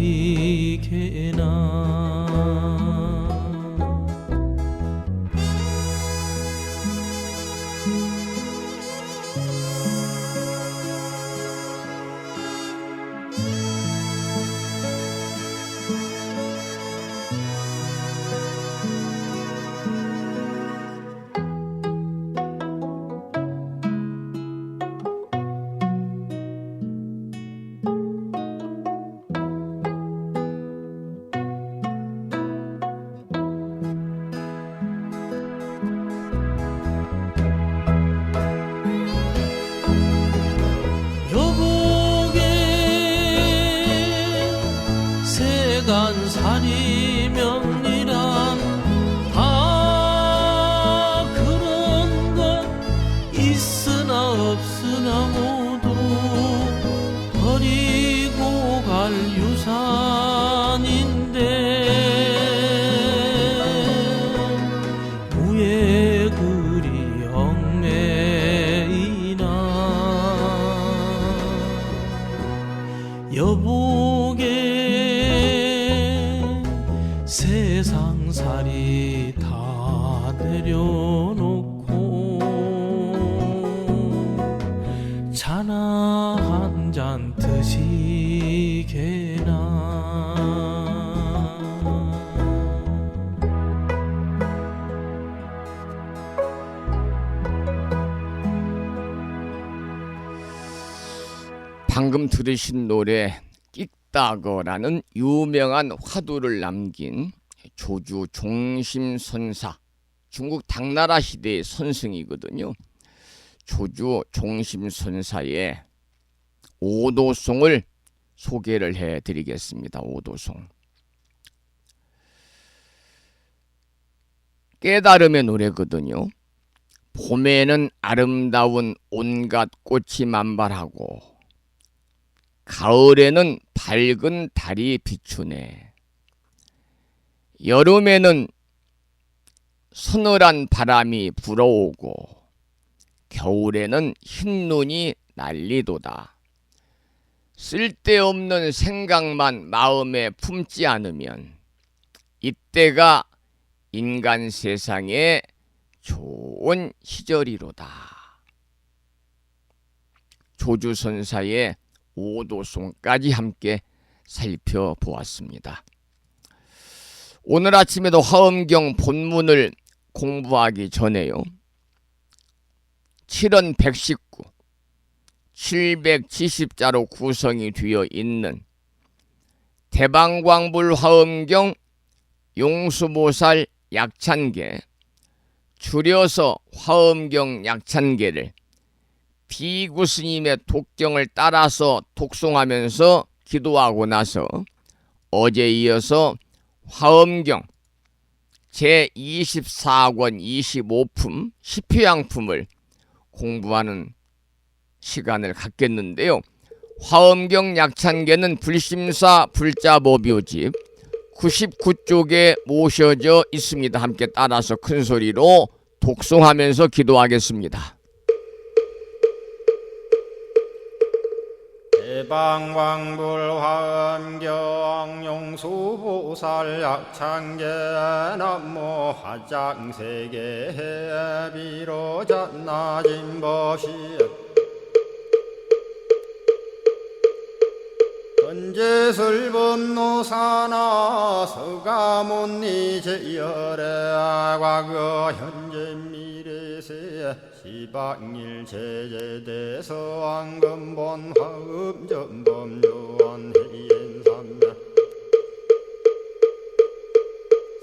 Speaker 6: 여보게 세간살이 명이란 다 그런 것 있으나 없으나 모두 버리고 갈 유산인데 무에 그리 얽매이나 여보게 세상살이 다 내려놓고 차나 한 잔 드시게나
Speaker 2: 방금 들으신 노래 끽다거라는 유명한 화두를 남긴 조주 종심선사, 중국 당나라 시대의 선승이거든요. 조주 종심선사의 오도송을 소개를 해드리겠습니다. 오도송. 깨달음의 노래거든요. 봄에는 아름다운 온갖 꽃이 만발하고 가을에는 밝은 달이 비추네. 여름에는 서늘한 바람이 불어오고 겨울에는 흰 눈이 날리도다. 쓸데없는 생각만 마음에 품지 않으면 이때가 인간 세상의 좋은 시절이로다. 조주선사의 오도송까지 함께 살펴보았습니다. 오늘 아침에도 화엄경 본문을 공부하기 전에요. 7원 119, 770자로 구성이 되어 있는 대방광불 화엄경 용수보살 약찬계, 줄여서 화엄경 약찬계를 비구스님의 독경을 따라서 독송하면서 기도하고 나서 어제 이어서 화엄경 제24권 25품 시표양품을 공부하는 시간을 갖겠는데요. 화엄경 약찬계는 불심사 불자법요집 99쪽에 모셔져 있습니다. 함께 따라서 큰 소리로 독송하면서 기도하겠습니다.
Speaker 7: 대방왕불화엄경 용수보살 약창계 남모 화장세계 비로잣나진법시 현재설법노사나 서가문니 제열의 과거 현재 미래세 시방일 제제대서 왕금본 화음전범요원 해인삼매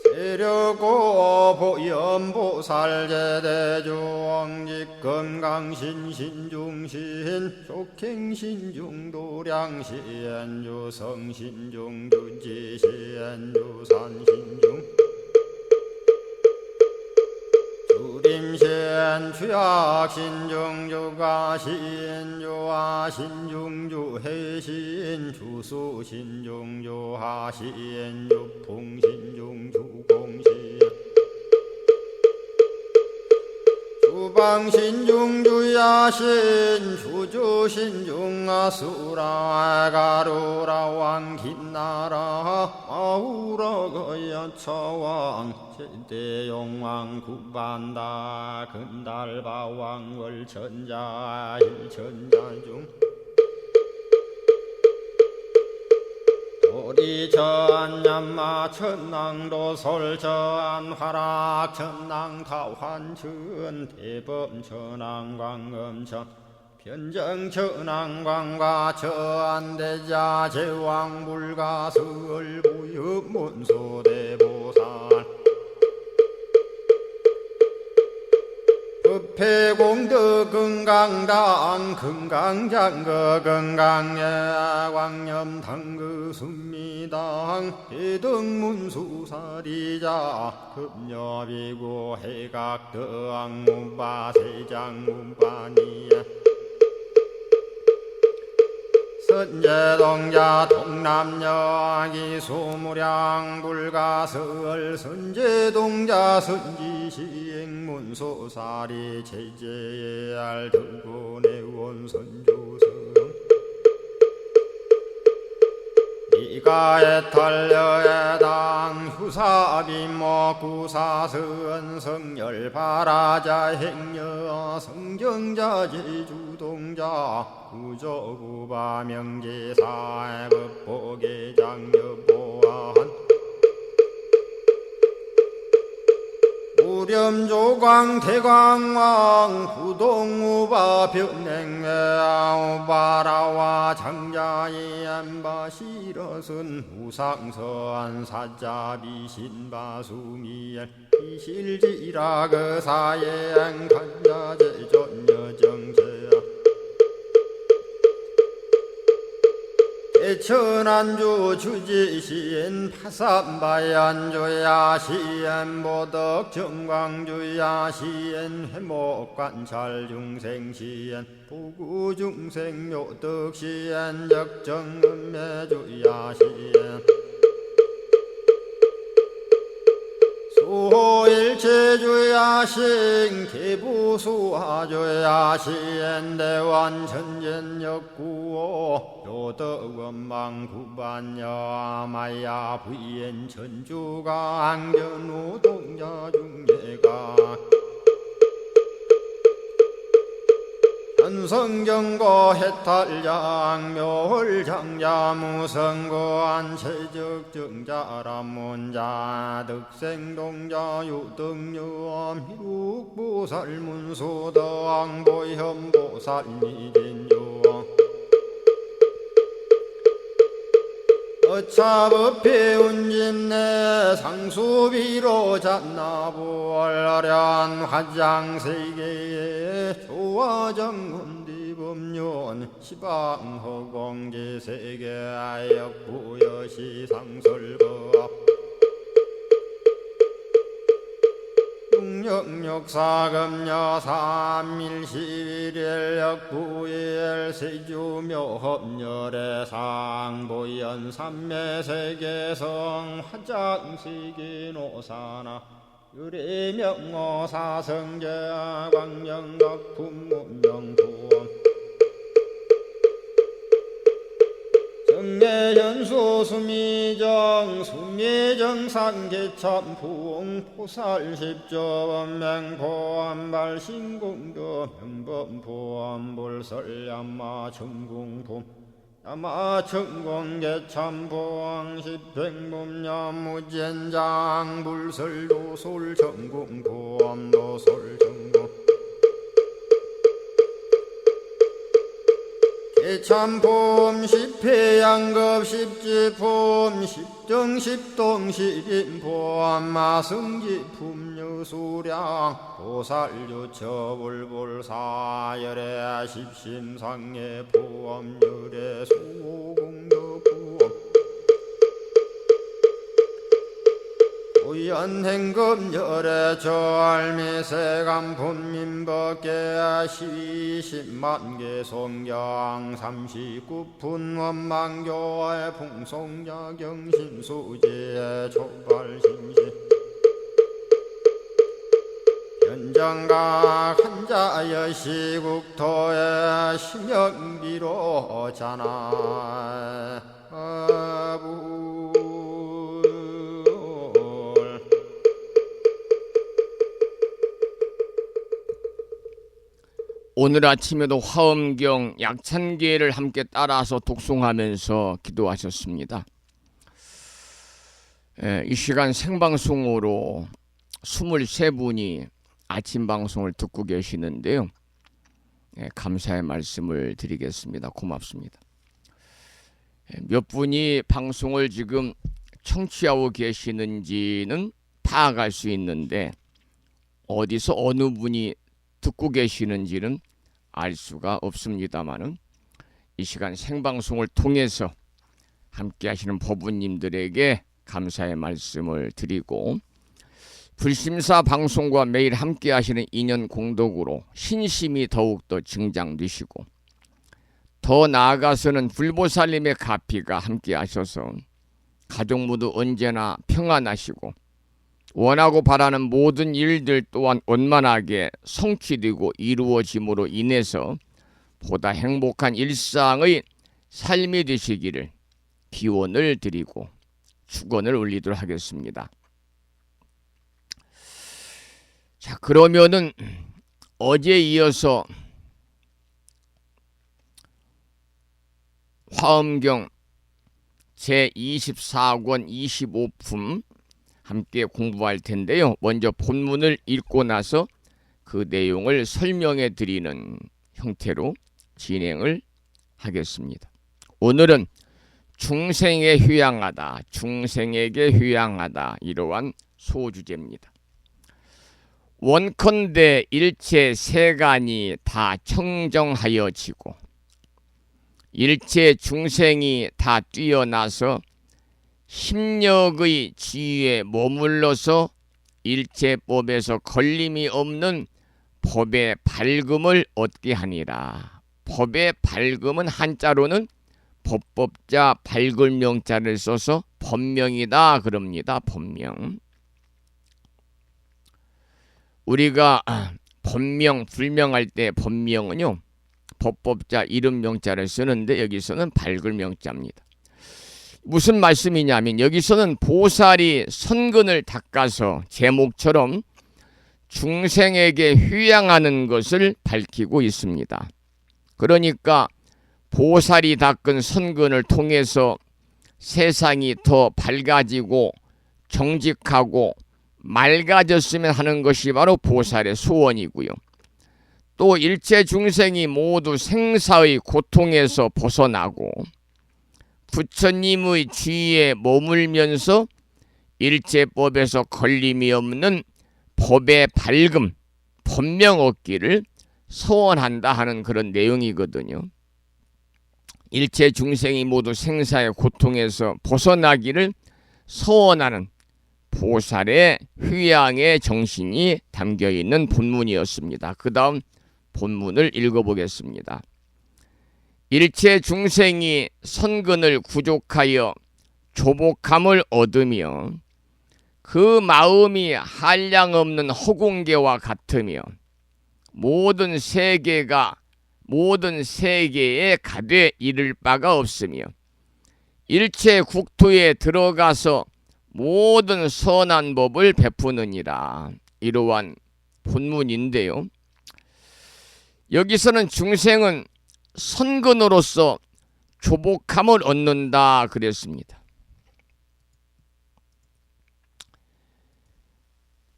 Speaker 7: 세력고 보연보살 제대주왕직 건강신신중신 족행신중도량시엔주 성신중주지시엔주 산신중 주림신 주약신중주가신 주화신중주해신 주수신중주하신 주풍신중주공신 주방신중주야신 주주신중아수라 가루라 왕긴나라 마우라거야차왕 제대용왕 구반다 근달바왕 월천자 일천자중 도리천냠마 천낭도 솔천 화락 천낭 타환천 대범 천왕 광음천 변정 천왕 광과 천대자 제왕 불가설 부유 문소대보살 법회공덕 건강당 건강장거 건강예 광염당그 순미당 해등문수사리자 급여비고 해각덕 문바세장 문바니야 선제동자 동남여기 소무량 불가설 선제동자 선지시행문소사리 제제알 등군의 선조성 이가에 탈려에당 후사비모 구사선 성열 바라자 행여 성정자 제주동자 구조구바 명제사 법보계 장여보한 우렴조광 대광왕 부동우바 변행매아 우바라와 장자이 안바시러선 우상서안 사자비 신바수미엘 이실지라 그 사예행 간자제존여정세야 대천안주 주지시인 파산바얀주야 시엔보덕 정광주야 시엔 회목관찰 중생시엔 부구중생 묘덕시엔 적정음매주야 시엔 수호일체주야신 개부수하주야신 대완천전역구호 요덕원망구반여마야 부인 천주가 안견우동자 중예가 현성경고 해탈장 묘홀장자 무성고안 체적정자람문자 득생동자 유등유엄 희룩보살문소더왕보현보살 미진유엄 어차법회 운진내 상수비로 잣나부얼련 화장세계에 조화정훈디법륜 시방허공제세계아역부여시 상설법 육육사금여 삼일십일일 역부일 세주묘합열의 상보연 삼매세계성 화장시기노사나 유리명어사성제 광영각품문명부엄 정례연수 수미정 수미정상계참풍 포살십조원맹포암발 신궁도 명범포암불설야마 청궁품 야마청공계참포항 십행범야무젠장 불설도솔 청궁포암도솔 청궁 개참폼 십회양급 십지폼 십정십동 십인폼 마승지품 유수량 보살유처불불사열의 십심상의 포함열의 수공덕부엄 우연행급열의 저알미세간품민법계 시십만개 송경 39분 원망교의 풍송야경신수지의 촉발신시 현정각 한자여 시국토의 심영비로 자나
Speaker 2: 오늘 아침에도 화엄경 약찬계를 함께 따라서 독송하면서 기도하셨습니다. 이 시간 생방송으로 23분이 아침 방송을 듣고 계시는데요. 감사의 말씀을 드리겠습니다. 고맙습니다. 몇 분이 방송을 지금 청취하고 계시는지는 파악할 수 있는데 어디서 어느 분이 듣고 계시는지는 알 수가 없습니다만은 이 시간 생방송을 통해서 함께 하시는 법우님들에게 감사의 말씀을 드리고 불심사 방송과 매일 함께 하시는 인연 공덕으로 신심이 더욱더 증장되시고 더 나아가서는 불보살님의 가피가 함께 하셔서 가족 모두 언제나 평안하시고 원하고 바라는 모든 일들 또한 원만하게 성취되고 이루어짐으로 인해서 보다 행복한 일상의 삶이 되시기를 기원을 드리고 축원을 올리도록 하겠습니다. 자, 그러면은 어제 이어서 화엄경 제24권 25품 함께 공부할 텐데요. 먼저 본문을 읽고 나서 그 내용을 설명해 드리는 형태로 진행을 하겠습니다. 오늘은 중생에 휴양하다, 중생에게 휴양하다 이러한 소주제입니다. 원컨대 일체 세간이 다 청정하여지고 일체 중생이 다 뛰어나서 심력의 지위에 머물러서 일체법에서 걸림이 없는 법의 밝음을 얻게 하니라. 법의 밝음은 한자로는 법법자 밝을 명자를 써서 법명이다 그럽니다. 법명. 우리가 법명, 불명할 때 법명은요 법법자 이름 명자를 쓰는데 여기서는 밝을 명자입니다. 무슨 말씀이냐면 여기서는 보살이 선근을 닦아서 제목처럼 중생에게 휴양하는 것을 밝히고 있습니다. 그러니까 보살이 닦은 선근을 통해서 세상이 더 밝아지고 정직하고 맑아졌으면 하는 것이 바로 보살의 소원이고요. 또 일체 중생이 모두 생사의 고통에서 벗어나고 부처님의 지위에 머물면서 일체법에서 걸림이 없는 법의 밝음, 법명 얻기를 소원한다 하는 그런 내용이거든요. 일체 중생이 모두 생사의 고통에서 벗어나기를 소원하는 보살의 휴양의 정신이 담겨있는 본문이었습니다. 그 다음 본문을 읽어보겠습니다. 일체 중생이 선근을 구족하여 조복함을 얻으며 그 마음이 한량없는 허공계와 같으며 모든 세계에 가되 이를 바가 없으며 일체 국토에 들어가서 모든 선한 법을 베푸느니라. 이러한 본문인데요. 여기서는 중생은 선근으로서 조복함을 얻는다 그랬습니다.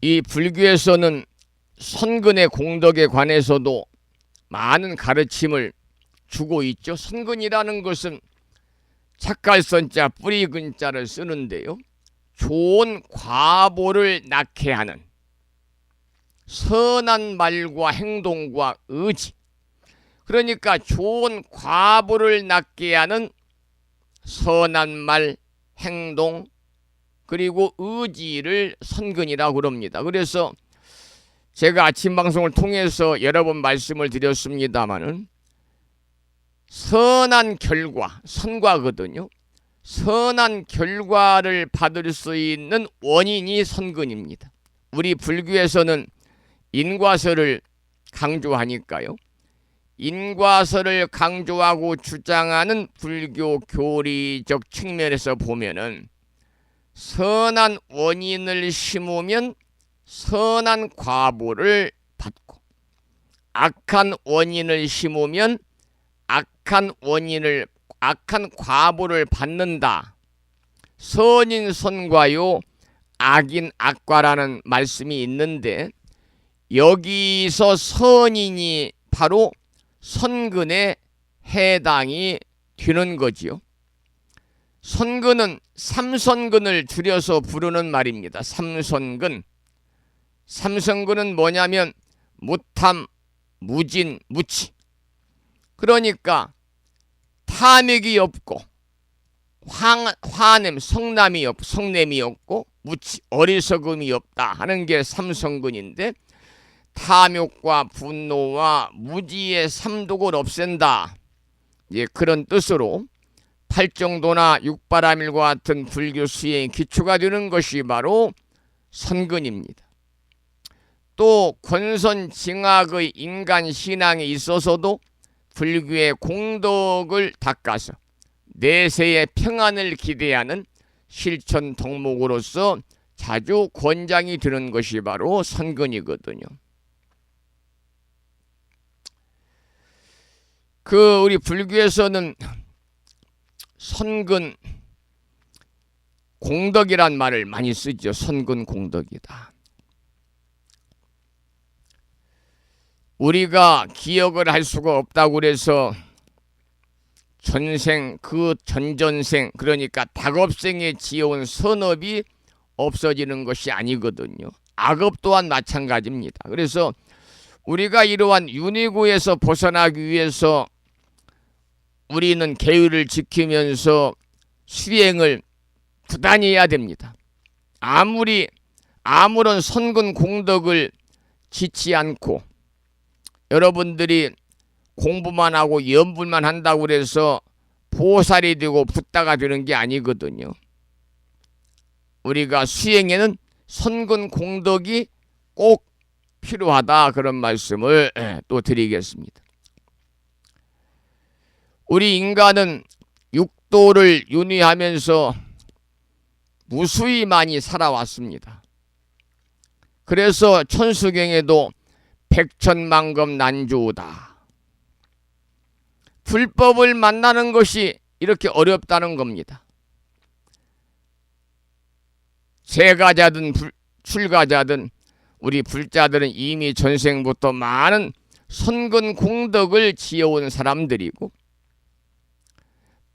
Speaker 2: 이 불교에서는 선근의 공덕에 관해서도 많은 가르침을 주고 있죠. 선근이라는 것은 착갈선자 뿌리 근자를 쓰는데요. 좋은 과보를 낳게 하는 선한 말과 행동과 의지, 그러니까 좋은 과보를 낳게 하는 선한 말, 행동, 그리고 의지를 선근이라고 그럽니다. 그래서 제가 아침 방송을 통해서 여러 번 말씀을 드렸습니다마는 선한 결과, 선과거든요. 선한 결과를 받을 수 있는 원인이 선근입니다. 우리 불교에서는 인과설을 강조하니까요. 인과설을 강조하고 주장하는 불교 교리적 측면에서 보면은 선한 원인을 심으면 선한 과보를 받고 악한 원인을 심으면 악한 과보를 받는다. 선인 선과요, 악인 악과라는 말씀이 있는데 여기서 선인이 바로 선근에 해당이 되는 거지요. 선근은 삼선근을 줄여서 부르는 말입니다. 삼선근. 삼선근은 뭐냐면 무탐, 무진, 무치. 그러니까 탐욕이 없고 화냄, 성냄이 없고 무치, 어리석음이 없다 하는 게 삼선근인데 탐욕과 분노와 무지의 삼독을 없앤다. 예, 그런 뜻으로 팔정도나 육바라밀과 같은 불교 수행의 기초가 되는 것이 바로 선근입니다. 또 권선징악의 인간 신앙에 있어서도 불교의 공덕을 닦아서 내세의 평안을 기대하는 실천 덕목으로서 자주 권장이 되는 것이 바로 선근이거든요. 우리 불교에서는 선근 공덕이란 말을 많이 쓰죠. 선근 공덕이다. 우리가 기억을 할 수가 없다고 그래서 전생, 그 전전생, 그러니까 닭업생에 지어온 선업이 없어지는 것이 아니거든요. 악업 또한 마찬가지입니다. 그래서 우리가 이러한 윤회고에서 벗어나기 위해서 우리는 계율을 지키면서 수행을 부단히 해야 됩니다. 아무런 선근 공덕을 짓지 않고 여러분들이 공부만 하고 연불만 한다고 해서 보살이 되고 붓다가 되는 게 아니거든요. 우리가 수행에는 선근 공덕이 꼭 필요하다, 그런 말씀을 또 드리겠습니다. 우리 인간은 육도를 윤회하면서 무수히 많이 살아왔습니다. 그래서 천수경에도 백천만금 난조다. 불법을 만나는 것이 이렇게 어렵다는 겁니다. 재가자든 출가자든 우리 불자들은 이미 전생부터 많은 선근 공덕을 지어온 사람들이고,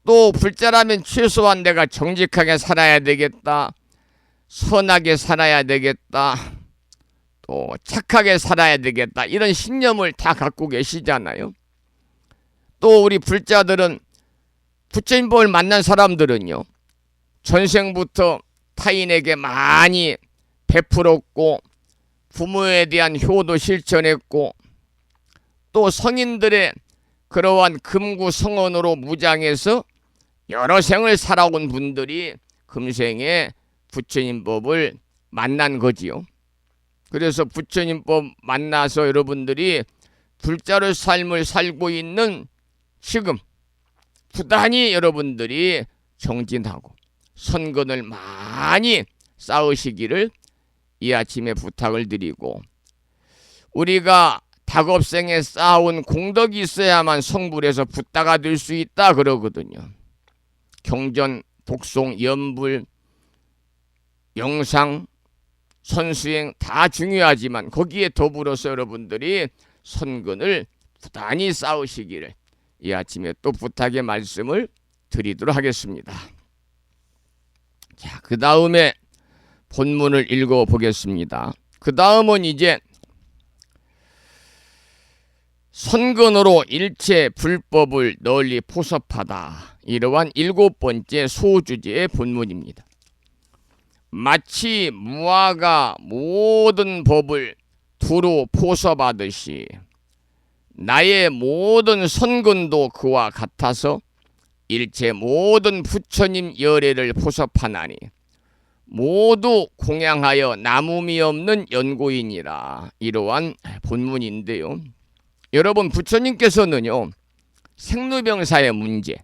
Speaker 2: 또 불자라면 최소한 내가 정직하게 살아야 되겠다, 선하게 살아야 되겠다, 또 착하게 살아야 되겠다, 이런 신념을 다 갖고 계시잖아요. 또 우리 불자들은 부처님법을 만난 사람들은요, 전생부터 타인에게 많이 베풀었고 부모에 대한 효도 실천했고 또 성인들의 그러한 금구성언으로 무장해서 여러 생을 살아온 분들이 금생에 부처님법을 만난 거지요. 그래서 부처님법 만나서 여러분들이 불자의 삶을 살고 있는 지금 부단히 여러분들이 정진하고 선근을 많이 쌓으시기를 이 아침에 부탁을 드리고, 우리가 닭업생에 쌓아온 공덕이 있어야만 성불에서 붓다가 될 수 있다 그러거든요. 경전, 독송, 연불, 영상, 선수행 다 중요하지만 거기에 더불어서 여러분들이 선근을 부단히 쌓으시기를 이 아침에 또 부탁의 말씀을 드리도록 하겠습니다. 자, 그 다음에 본문을 읽어보겠습니다. 그 다음은 이제 선근으로 일체 불법을 널리 포섭하다, 이러한 7번째 소주제의 본문입니다. 마치 무아가 모든 법을 두루 포섭하듯이 나의 모든 선근도 그와 같아서 일체 모든 부처님 열애를 포섭하나니 모두 공양하여 남음이 없는 연고이니라, 이러한 본문인데요. 여러분, 부처님께서는요, 생로병사의 문제,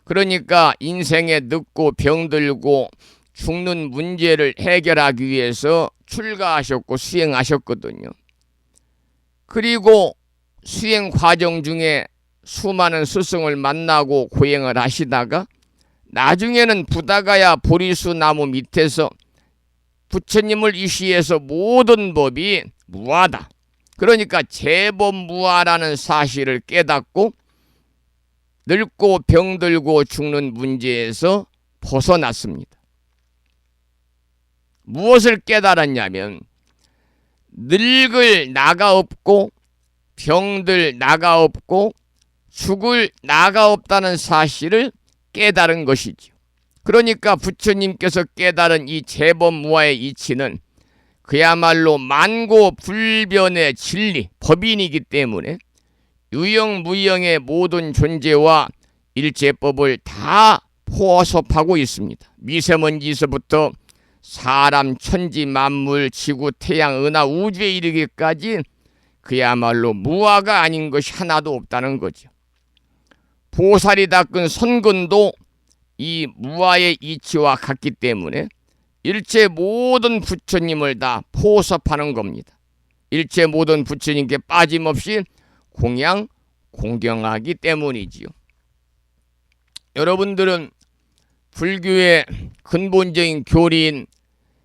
Speaker 2: 그러니까 인생에 늙고 병들고 죽는 문제를 해결하기 위해서 출가하셨고 수행하셨거든요. 그리고 수행 과정 중에 수많은 스승을 만나고 고행을 하시다가 나중에는 부다가야 보리수 나무 밑에서 부처님을 의시해서 모든 법이 무아다, 그러니까 재범무아라는 사실을 깨닫고 늙고 병들고 죽는 문제에서 벗어났습니다. 무엇을 깨달았냐면 늙을 나가 없고 병들 나가 없고 죽을 나가 없다는 사실을 깨달은 것이죠. 그러니까 부처님께서 깨달은 이 재범무아의 이치는 그야말로 만고불변의 진리, 법인이기 때문에 유영무영의 모든 존재와 일체법을 다 포섭하고 있습니다. 미세먼지에서부터 사람, 천지, 만물, 지구, 태양, 은하, 우주에 이르기까지 그야말로 무아가 아닌 것이 하나도 없다는 거죠. 보살이 닦은 선근도 이 무아의 이치와 같기 때문에 일체 모든 부처님을 다 포섭하는 겁니다. 일체 모든 부처님께 빠짐없이 공양, 공경하기 때문이지요. 여러분들은 불교의 근본적인 교리인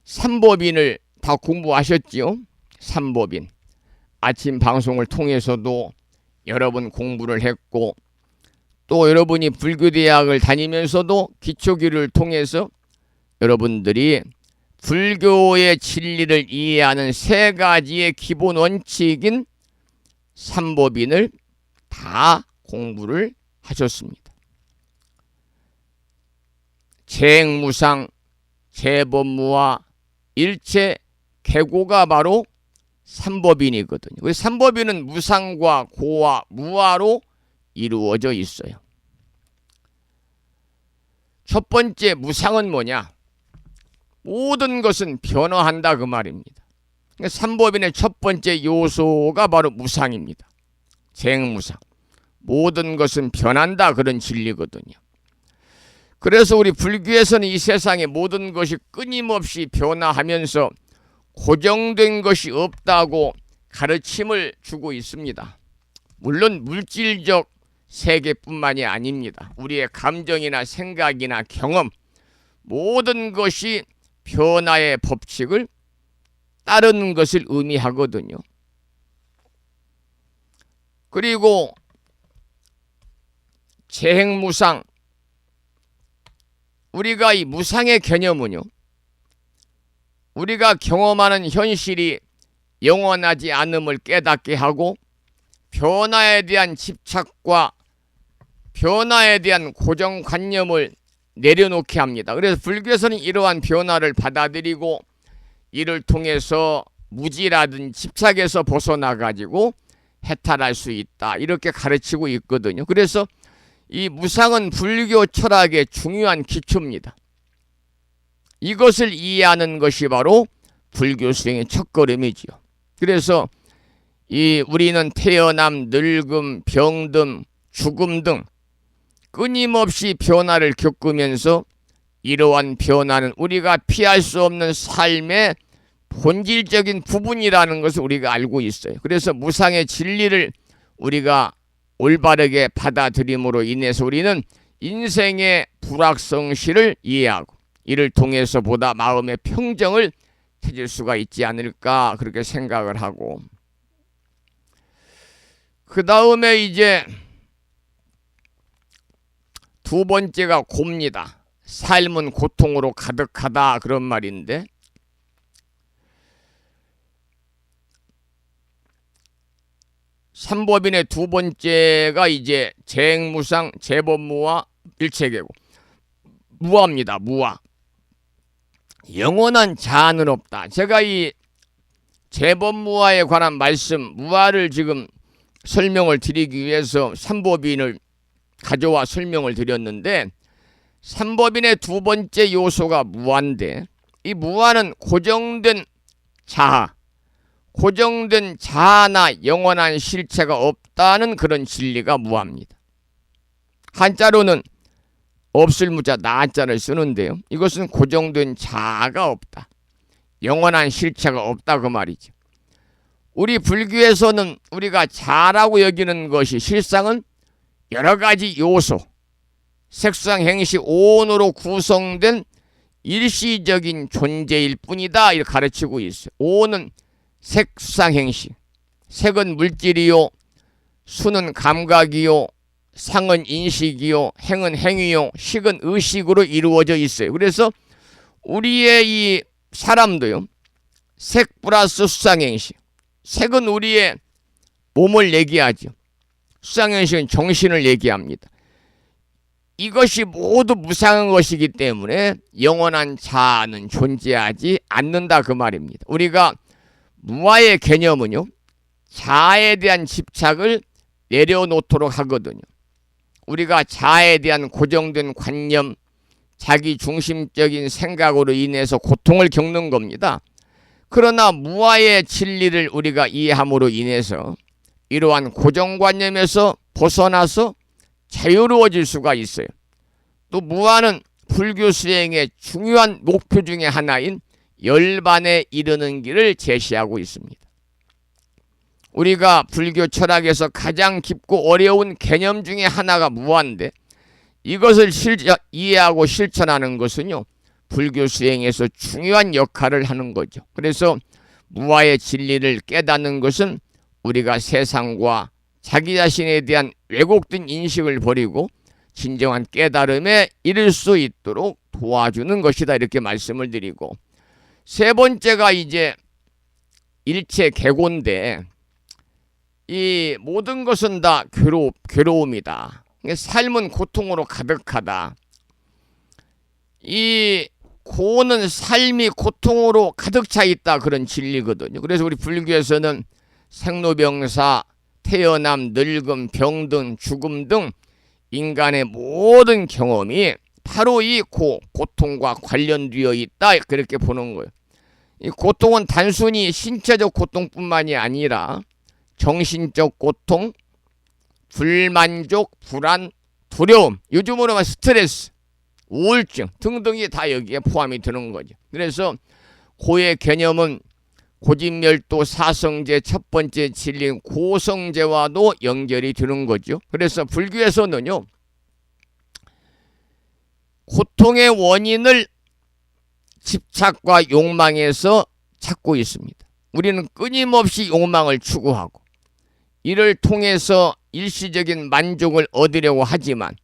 Speaker 2: 삼법인을 다 공부하셨지요? 삼법인. 아침 방송을 통해서도 여러분 공부를 했고, 또 여러분이 불교대학을 다니면서도 기초교류를 통해서 여러분들이 불교의 진리를 이해하는 3가지의 기본 원칙인 삼법인을 다 공부를 하셨습니다. 재행무상, 재범무아, 일체 개고가 바로 삼법인이거든요. 그래서 삼법인은 무상과 고와 무아로 이루어져 있어요. 첫 번째 무상은 뭐냐? 모든 것은 변화한다, 그 말입니다. 그러니까 삼법인의 첫 번째 요소가 바로 무상입니다. 재행무상. 모든 것은 변한다, 그런 진리거든요. 그래서 우리 불교에서는 이 세상의 모든 것이 끊임없이 변화하면서 고정된 것이 없다고 가르침을 주고 있습니다. 물론 물질적 세계뿐만이 아닙니다. 우리의 감정이나 생각이나 경험, 모든 것이 변화의 법칙을 따르는 것을 의미하거든요. 그리고 재행무상, 우리가 이 무상의 개념은요, 우리가 경험하는 현실이 영원하지 않음을 깨닫게 하고 변화에 대한 집착과 변화에 대한 고정관념을 내려놓게 합니다. 그래서 불교에서는 이러한 변화를 받아들이고 이를 통해서 무지라든 집착에서 벗어나가지고 해탈할 수 있다, 이렇게 가르치고 있거든요. 그래서 이 무상은 불교 철학의 중요한 기초입니다. 이것을 이해하는 것이 바로 불교 수행의 첫걸음이지요. 그래서 우리는 태어남, 늙음, 병듦, 죽음 등 끊임없이 변화를 겪으면서 이러한 변화는 우리가 피할 수 없는 삶의 본질적인 부분이라는 것을 우리가 알고 있어요. 그래서 무상의 진리를 우리가 올바르게 받아들임으로 인해서 우리는 인생의 불확성실을 이해하고 이를 통해서 보다 마음의 평정을 찾을 수가 있지 않을까, 그렇게 생각을 하고, 그 다음에 이제 두 번째가 고입니다. 삶은 고통으로 가득하다, 그런 말인데, 삼법인의 두 번째가 이제 재행무상, 재법무와 일체계고, 무아입니다. 무아. 영원한 자아는 없다. 제가 이 재법무아에 관한 말씀, 무아를 지금 설명을 드리기 위해서 삼법인을 가져와 설명을 드렸는데, 삼법인의 두 번째 요소가 무아인데, 이 무아는 고정된 자아, 고정된 자아나 영원한 실체가 없다는 그런 진리가 무아입니다. 한자로는 없을 무자 나자를 쓰는데요, 이것은 고정된 자아가 없다, 영원한 실체가 없다, 그 말이죠. 우리 불교에서는 우리가 자라고 여기는 것이 실상은 여러 가지 요소, 색상, 행시, 오온으로 구성된 일시적인 존재일 뿐이다, 이렇게 가르치고 있어요. 오온은 색상, 행시, 색은 물질이요, 수는 감각이요, 상은 인식이요, 행은 행위요, 식은 의식으로 이루어져 있어요. 그래서 우리의 이 사람도요, 색 플러스 수상행식, 색은 우리의 몸을 얘기하죠. 수상행식은 정신을 얘기합니다. 이것이 모두 무상한 것이기 때문에 영원한 자아는 존재하지 않는다, 그 말입니다. 우리가 무아의 개념은요, 자아에 대한 집착을 내려놓도록 하거든요. 우리가 자아에 대한 고정된 관념, 자기 중심적인 생각으로 인해서 고통을 겪는 겁니다. 그러나 무아의 진리를 우리가 이해함으로 인해서 이러한 고정관념에서 벗어나서 자유로워질 수가 있어요. 또 무아는 불교 수행의 중요한 목표 중에 하나인 열반에 이르는 길을 제시하고 있습니다. 우리가 불교 철학에서 가장 깊고 어려운 개념 중에 하나가 무아인데, 이것을 이해하고 실천하는 것은요, 불교 수행에서 중요한 역할을 하는 거죠. 그래서 무아의 진리를 깨닫는 것은 우리가 세상과 자기 자신에 대한 왜곡된 인식을 버리고 진정한 깨달음에 이를 수 있도록 도와주는 것이다, 이렇게 말씀을 드리고, 세 번째가 이제 일체계고인데, 이 모든 것은 다 괴로움이다. 삶은 고통으로 가득하다. 이 고는 삶이 고통으로 가득 차 있다, 그런 진리거든요. 그래서 우리 불교에서는 생로병사, 태어남, 늙음, 병든, 죽음 등 인간의 모든 경험이 바로 이 고통과 관련되어 있다, 그렇게 보는 거예요. 이 고통은 단순히 신체적 고통뿐만이 아니라 정신적 고통, 불만족, 불안, 두려움, 요즘으로 말하면 스트레스, 우울증 등등이 다 여기에 포함이 되는 거죠. 그래서 고의 개념은 고진멸도 사성제 첫 번째 진리인 고성제와도 연결이 되는 거죠. 그래서 불교에서는요, 고통의 원인을 집착과 욕망에서 찾고 있습니다. 우리는 끊임없이 욕망을 추구하고 이를 통해서 일시적인 만족을 얻으려고 하지만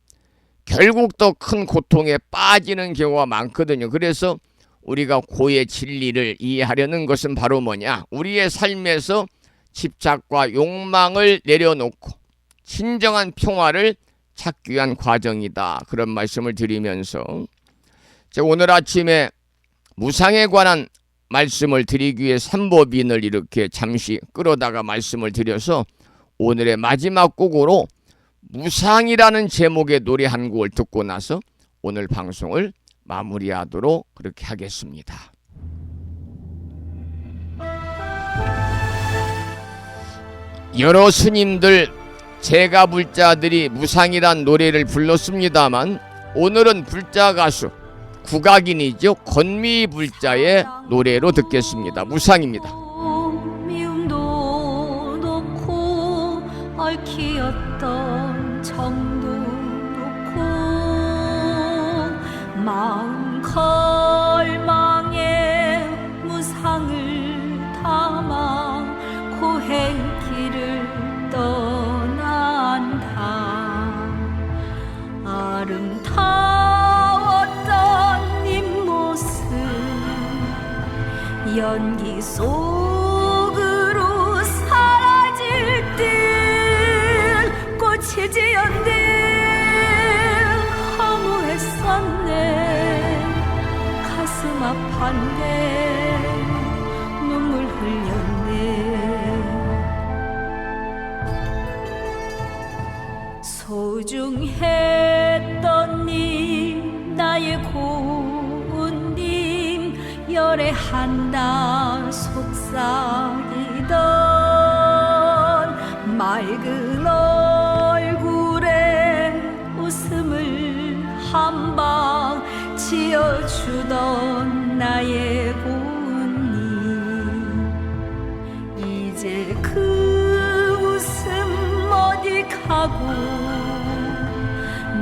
Speaker 2: 결국 더 큰 고통에 빠지는 경우가 많거든요. 그래서 우리가 고의 진리를 이해하려는 것은 바로 뭐냐? 우리의 삶에서 집착과 욕망을 내려놓고 진정한 평화를 착귀한 과정이다. 그런 말씀을 드리면서 제가 오늘 아침에 무상에 관한 말씀을 드리기 위해 삼법인을 이렇게 잠시 끌어다가 말씀을 드려서 오늘의 마지막 곡으로 무상이라는 제목의 노래 한 곡을 듣고 나서 오늘 방송을 마무리하도록 그렇게 하겠습니다. 여러 스님들 제가 불자들이 무상이란 노래를 불렀습니다만 오늘은 불자 가수 국악인이죠. 건미 불자의 노래로 듣겠습니다. 무상입니다.
Speaker 3: 미움도 놓고 얽히었던 정도 놓고 마음 걸망에 무상을 담아 고행 길을 떠난다. 아름다웠던 입모습 연기 속으로 사라질 듯 꽃이 지었네. 허무했었네. 가슴 아팠네. 눈물 흘렸네. 소중했던 님 나의 고운 님 열애한다 속삭이던 맑은 얼굴에 웃음을 한방 지어주던 나의 고운 님 이제 그 웃음 어디 가고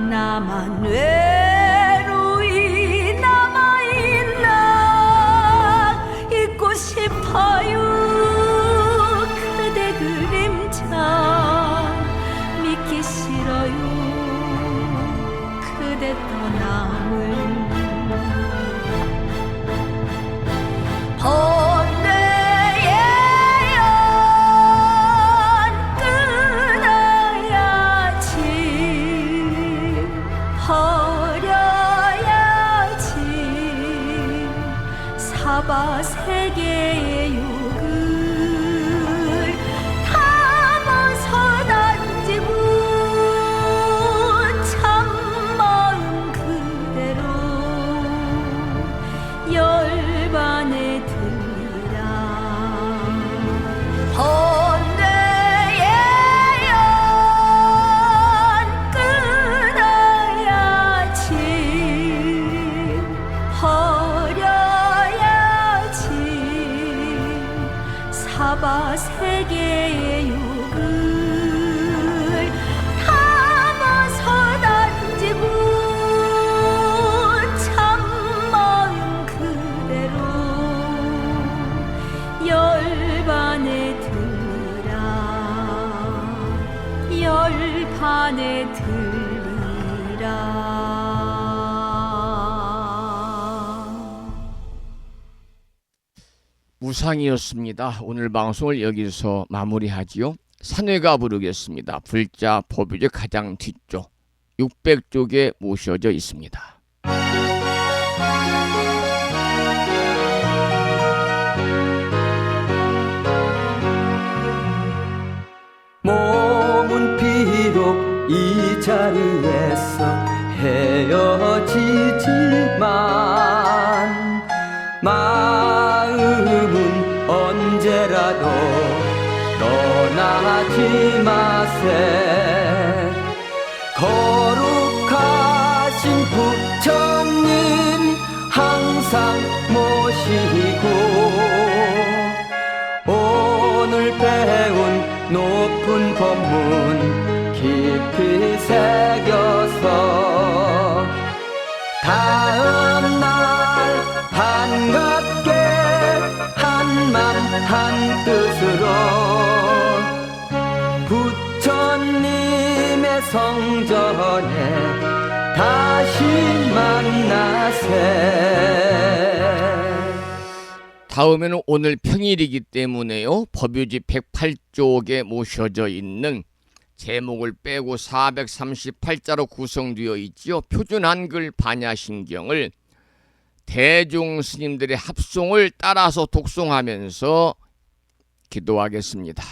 Speaker 3: 나만 외로이 남아있나. 잊고 싶어요 그대 그림자. 믿기 싫어요 그대 떠남을. 번뇌의 연 끊어야지. 버려야지. 사바 세계의 욕을 담아서 던지고 참마음 그대로 열반에 들리라. 번뇌의 연 끊어야지. 버려야지. 사바 세계의 욕을 담아서 던지고 참마음 그대로 열반에 들리라. 열반에 들리라.
Speaker 2: 무상이었습니다. 오늘 방송을 여기서 마무리하지요. 산회가 부르겠습니다. 불자 법유제 가장 뒤쪽 600쪽에 모셔져 있습니다.
Speaker 8: 몸은 비록 이 자리에서 헤어지지만 마음은 언제라도 떠나지 마세. 거룩하신 부처님 항상 모시고 오늘 배운 높은 법문 깊이 새겨서 다음날 반갑게 한맘 한뜻으로 부처님의 성전에 다시 만나세.
Speaker 2: 다음에는 오늘 평일이기 때문에요. 법유지 108쪽에 모셔져 있는 제목을 빼고 438자로 구성되어 있지요. 표준 한글 반야심경을 대중 스님들의 합송을 따라서 독송하면서 기도하겠습니다.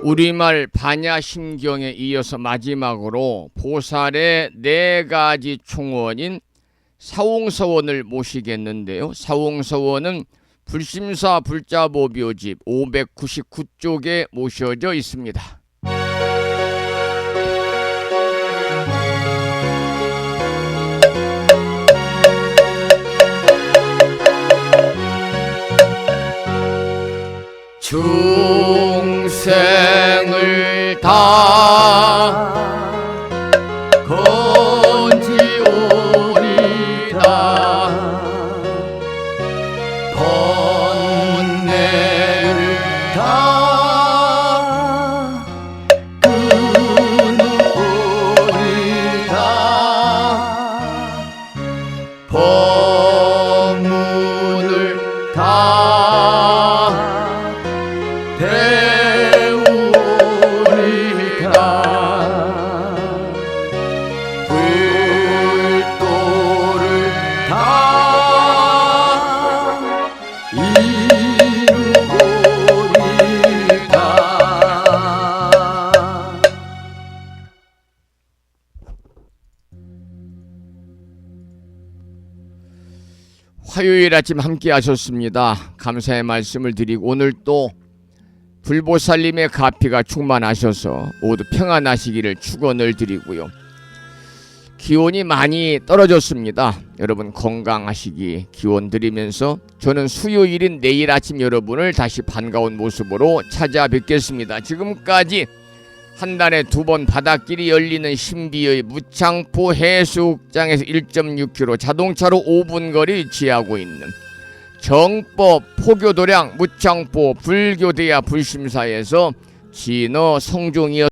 Speaker 2: 우리말 반야심경에 이어서 마지막으로 보살의 4가지 총원인 사홍서원을 모시겠는데요. 사홍서원은 불심사 불자보묘집 599쪽에 모셔져 있습니다. 중생을 다 건지오리다 번뇌를 다 끊으리다 법문을 다 배우리다 화요일 아침 함께 하셨습니다. 감사의 말씀을 드리고 오늘 또 불보살님의 가피가 충만하셔서 모두 평안하시기를 축원을 드리고요. 기온이 많이 떨어졌습니다. 여러분 건강하시기 기원 드리면서 저는 수요일인 내일 아침 여러분을 다시 반가운 모습으로 찾아뵙겠습니다. 지금까지 한 달에 2번 바닷길이 열리는 신비의 무창포 해수욕장에서 1.6km 자동차로 5분 거리 위치하고 있는 정법 포교도량 무창포 불교대야 불심사에서 진어 성종이었습니다.